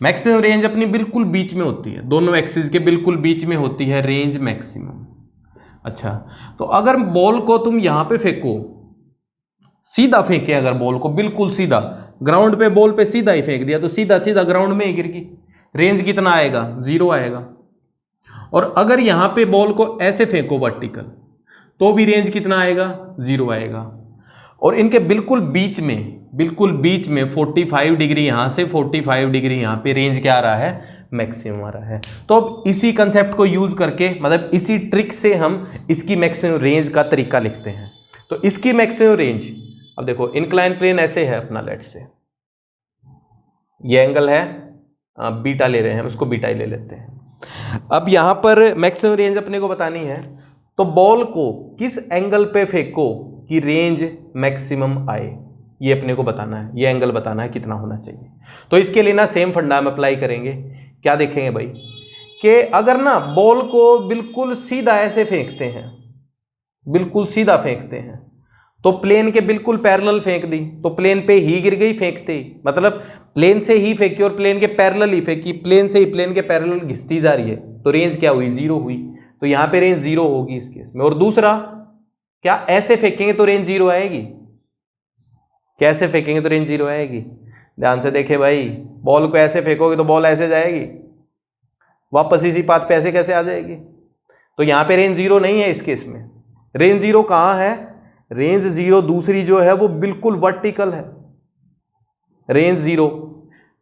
मैक्सिमम रेंज अपनी बिल्कुल बीच में होती है, दोनों एक्सिस के बिल्कुल बीच में होती है रेंज मैक्सिमम। अच्छा, तो अगर बॉल को तुम यहां पे फेंको, सीधा फेंके अगर बॉल को, बिल्कुल सीधा ग्राउंड पे, बॉल पे सीधा ही फेंक दिया तो सीधा सीधा ग्राउंड में ही गिर गई, रेंज कितना आएगा, जीरो आएगा। और अगर यहां पे बॉल को ऐसे फेंको वर्टिकल, तो भी रेंज कितना आएगा, जीरो आएगा। और इनके बिल्कुल बीच में 45 डिग्री यहां से 45 डिग्री यहां पे रेंज क्या आ रहा है, मैक्सिमम आ रहा है। तो अब इसी कंसेप्ट को यूज करके, मतलब इसी ट्रिक से हम इसकी मैक्सिमम रेंज का तरीका लिखते हैं। तो इसकी मैक्सिमम रेंज, अब देखो इंक्लाइन प्लेन ऐसे है अपना, लेट से ये एंगल है, बीटा ले रहे हैं, उसको बीटा ही ले लेते हैं। अब यहां पर मैक्सिमम रेंज अपने को बतानी है, तो बॉल को किस एंगल पे फेंको कि रेंज मैक्सिमम आए, ये अपने को बताना है, ये एंगल बताना है कितना होना चाहिए। तो इसके लिए ना सेम फंडा हम अप्लाई करेंगे। क्या देखेंगे भाई, कि अगर ना बॉल को बिल्कुल सीधा ऐसे फेंकते हैं, बिल्कुल सीधा फेंकते हैं, तो प्लेन के बिल्कुल पैरेलल फेंक दी तो प्लेन पे ही गिर गई फेंकते ही, मतलब प्लेन से ही फेंकी और प्लेन के पैरेलल ही फेंकी, प्लेन से ही प्लेन के पैरेलल घिसती जा रही है, तो रेंज क्या हुई, जीरो हुई। तो यहां पे रेंज जीरो होगी इस केस में। और दूसरा, क्या ऐसे फेंकेंगे तो रेंज जीरो आएगी, कैसे फेंकेंगे तो रेंज जीरो आएगी? ध्यान से देखे भाई, बॉल को ऐसे फेंकोगे तो बॉल ऐसे जाएगी, वापस इसी पाथ पे ऐसे कैसे आ जाएगी? तो यहां पे रेंज जीरो नहीं है इस केस में। रेंज जीरो कहां है, रेंज जीरो दूसरी जो है वो बिल्कुल वर्टिकल है। रेंज जीरो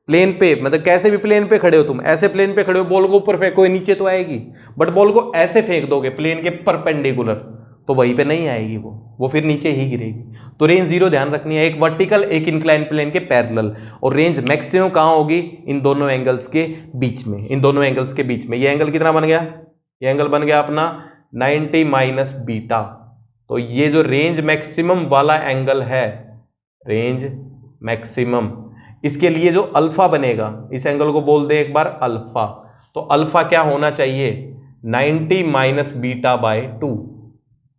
प्लेन पे, मतलब कैसे भी प्लेन पे खड़े हो तुम, ऐसे प्लेन पे खड़े हो, बॉल को ऊपर फेंको नीचे तो आएगी, बट बॉल को ऐसे फेंक दोगे प्लेन के परपेंडिकुलर तो वहीं पे नहीं आएगी, वो फिर नीचे ही गिरेगी। तो रेंज जीरो ध्यान रखनी है, एक वर्टिकल एक इंक्लाइन प्लेन के पैरेलल। और रेंज मैक्सिमम कहां होगी, इन दोनों एंगल्स के बीच में, इन दोनों एंगल्स के बीच में। ये एंगल कितना बन गया, ये एंगल बन गया अपना 90 माइनस बीटा। तो ये जो रेंज मैक्सिमम वाला एंगल है, रेंज मैक्सिमम, इसके लिए जो अल्फा बनेगा, इस एंगल को बोल दे एक बार अल्फा। तो अल्फा क्या होना चाहिए, 90 minus beta by 2,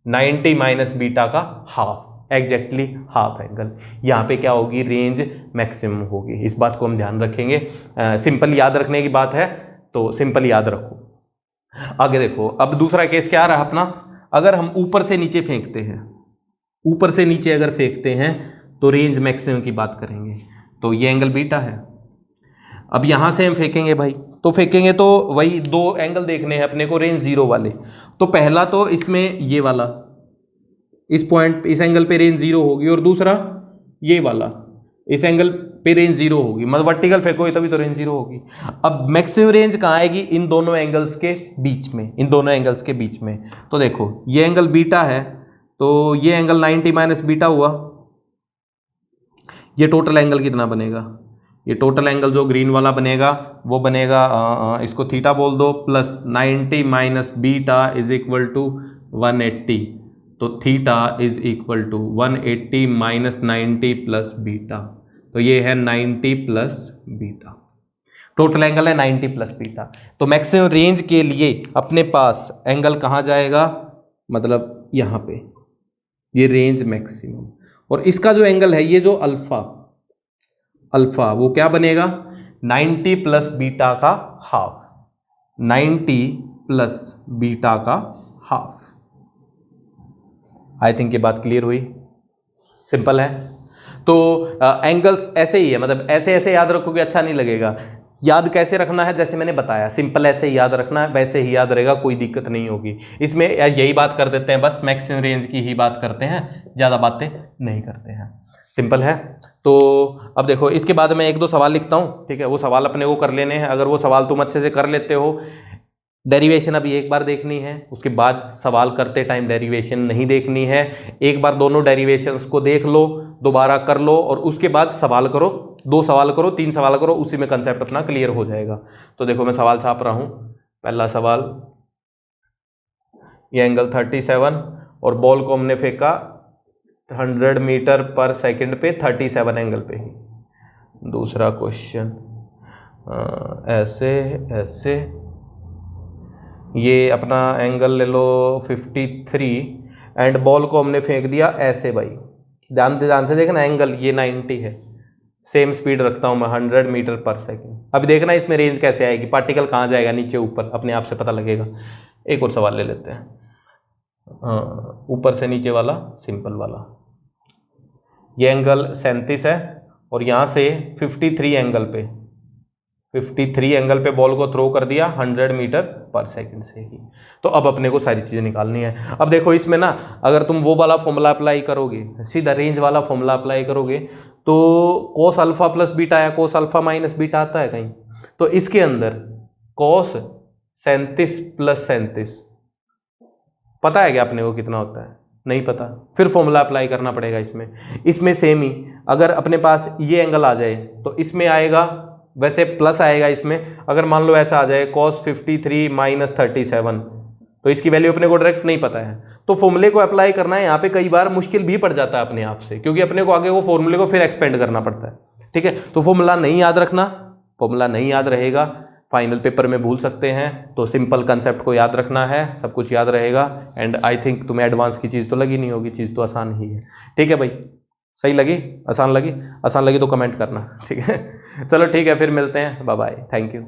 90 minus beta का हाफ, एग्जैक्टली हाफ एंगल। यहाँ पे क्या होगी, रेंज मैक्सिमम होगी। इस बात को हम ध्यान रखेंगे, सिंपल याद रखने की बात है तो सिंपल याद रखो। आगे देखो, अब दूसरा केस क्या रहा अपना, अगर हम ऊपर से नीचे फेंकते हैं, ऊपर से नीचे अगर फेंकते हैं तो रेंज मैक्सिमम की बात करेंगे, तो ये एंगल बीटा है। अब यहां से हम फेंकेंगे भाई, तो फेंकेंगे तो वही दो एंगल देखने हैं अपने को, रेंज जीरो वाले। तो पहला तो इसमें ये वाला, इस पॉइंट इस एंगल पे रेंज जीरो होगी, और दूसरा ये वाला इस एंगल पे रेंज जीरो होगी, मतलब वर्टिकल फेंकोगे तभी तो रेंज जीरो होगी। अब मैक्सिमम रेंज कहाँ आएगी, इन दोनों एंगल्स के बीच में, इन दोनों एंगल्स के बीच में। तो देखो ये एंगल बीटा है, तो ये एंगल 90 माइनस बीटा हुआ, ये टोटल एंगल कितना बनेगा, ये टोटल एंगल जो ग्रीन वाला बनेगा वो बनेगा, इसको थीटा बोल दो, plus 90 minus beta is equal to 180, तो theta is equal to 180 minus 90 plus beta, तो ये है 90 प्लस बीटा, टोटल एंगल है 90 प्लस बीटा। तो मैक्सिमम रेंज के लिए अपने पास एंगल कहाँ जाएगा, मतलब यहाँ पे, ये रेंज मैक्सिमम, और इसका जो एंगल है ये जो अल्फा, अल्फा वो क्या बनेगा, 90 प्लस बीटा का हाफ, 90 प्लस बीटा का हाफ। आई थिंक ये बात क्लियर हुई, सिंपल है। तो एंगल्स ऐसे ही है, मतलब ऐसे ऐसे याद रखोगे अच्छा नहीं लगेगा। याद कैसे रखना है, जैसे मैंने बताया, सिंपल ऐसे ही याद रखना है, वैसे ही याद रहेगा, कोई दिक्कत नहीं होगी इसमें। यही बात कर देते हैं, बस मैक्सिमम रेंज की ही बात करते हैं, ज़्यादा बातें नहीं करते हैं, सिंपल है। तो अब देखो, इसके बाद मैं एक दो सवाल लिखता हूँ, ठीक है, वो सवाल अपने को कर लेने हैं। अगर वो सवाल तुम अच्छे से कर लेते हो, डेरिवेशन अभी एक बार देखनी है, उसके बाद सवाल करते टाइम डेरिवेशन नहीं देखनी है। एक बार दोनों डेरिवेशंस को देख लो, दोबारा कर लो, और उसके बाद सवाल करो, 2 सवाल करो, 3 सवाल करो, उसी में कंसेप्ट अपना क्लियर हो जाएगा। तो देखो मैं सवाल छाप रहा हूँ। पहला सवाल, ये एंगल 37 और बॉल को हमने फेंका 100 मीटर पर सेकंड पे 37 एंगल पे ही। दूसरा क्वेश्चन, ऐसे ऐसे, ये अपना एंगल ले लो 53 एंड बॉल को हमने फेंक दिया ऐसे। भाई ध्यान से देखना, एंगल ये 90 है, सेम स्पीड रखता हूँ मैं 100 मीटर पर सेकंड। अब देखना इसमें रेंज कैसे आएगी, पार्टिकल कहाँ जाएगा, नीचे ऊपर, अपने आप से पता लगेगा। एक और सवाल ले लेते हैं, ऊपर से नीचे वाला, सिंपल वाला। ये एंगल 37 है और यहाँ से 53 एंगल पे बॉल को थ्रो कर दिया 100 मीटर पर सेकंड से ही। तो अब अपने को सारी चीज़ें निकालनी है। अब देखो इसमें ना, अगर तुम वो वाला फॉर्मूला अप्लाई करोगे, सीधा रेंज वाला फॉर्मूला अप्लाई करोगे, तो कोस अल्फा प्लस बीटा या कोस अल्फा माइनस बीटा आता है कहीं, तो इसके अंदर कोस 37 प्लस 37 पता है क्या अपने को कितना होता है, नहीं पता, फिर फॉर्मूला अप्लाई करना पड़ेगा इसमें। इसमें सेम ही, अगर अपने पास ये एंगल आ जाए तो इसमें आएगा, वैसे प्लस आएगा इसमें। अगर मान लो ऐसा आ जाए cos 53 माइनस 37, तो इसकी वैल्यू अपने को डायरेक्ट नहीं पता है, तो फॉर्मूले को अप्लाई करना है यहाँ पे कई बार मुश्किल भी पड़ जाता है अपने आप से, क्योंकि अपने को आगे वो फॉर्मूले को फिर एक्सपेंड करना पड़ता है, ठीक है। तो फॉर्मूला नहीं याद रखना, फॉर्मूला नहीं याद रहेगा, फाइनल पेपर में भूल सकते हैं। तो सिंपल कंसेप्ट को याद रखना है, सब कुछ याद रहेगा। एंड आई थिंक तुम्हें एडवांस की चीज़ तो लगी नहीं होगी, चीज़ तो आसान ही है, ठीक है भाई। सही लगी, आसान लगी? आसान लगी तो कमेंट करना, ठीक है। चलो ठीक है, फिर मिलते हैं, बाय बाय, थैंक यू।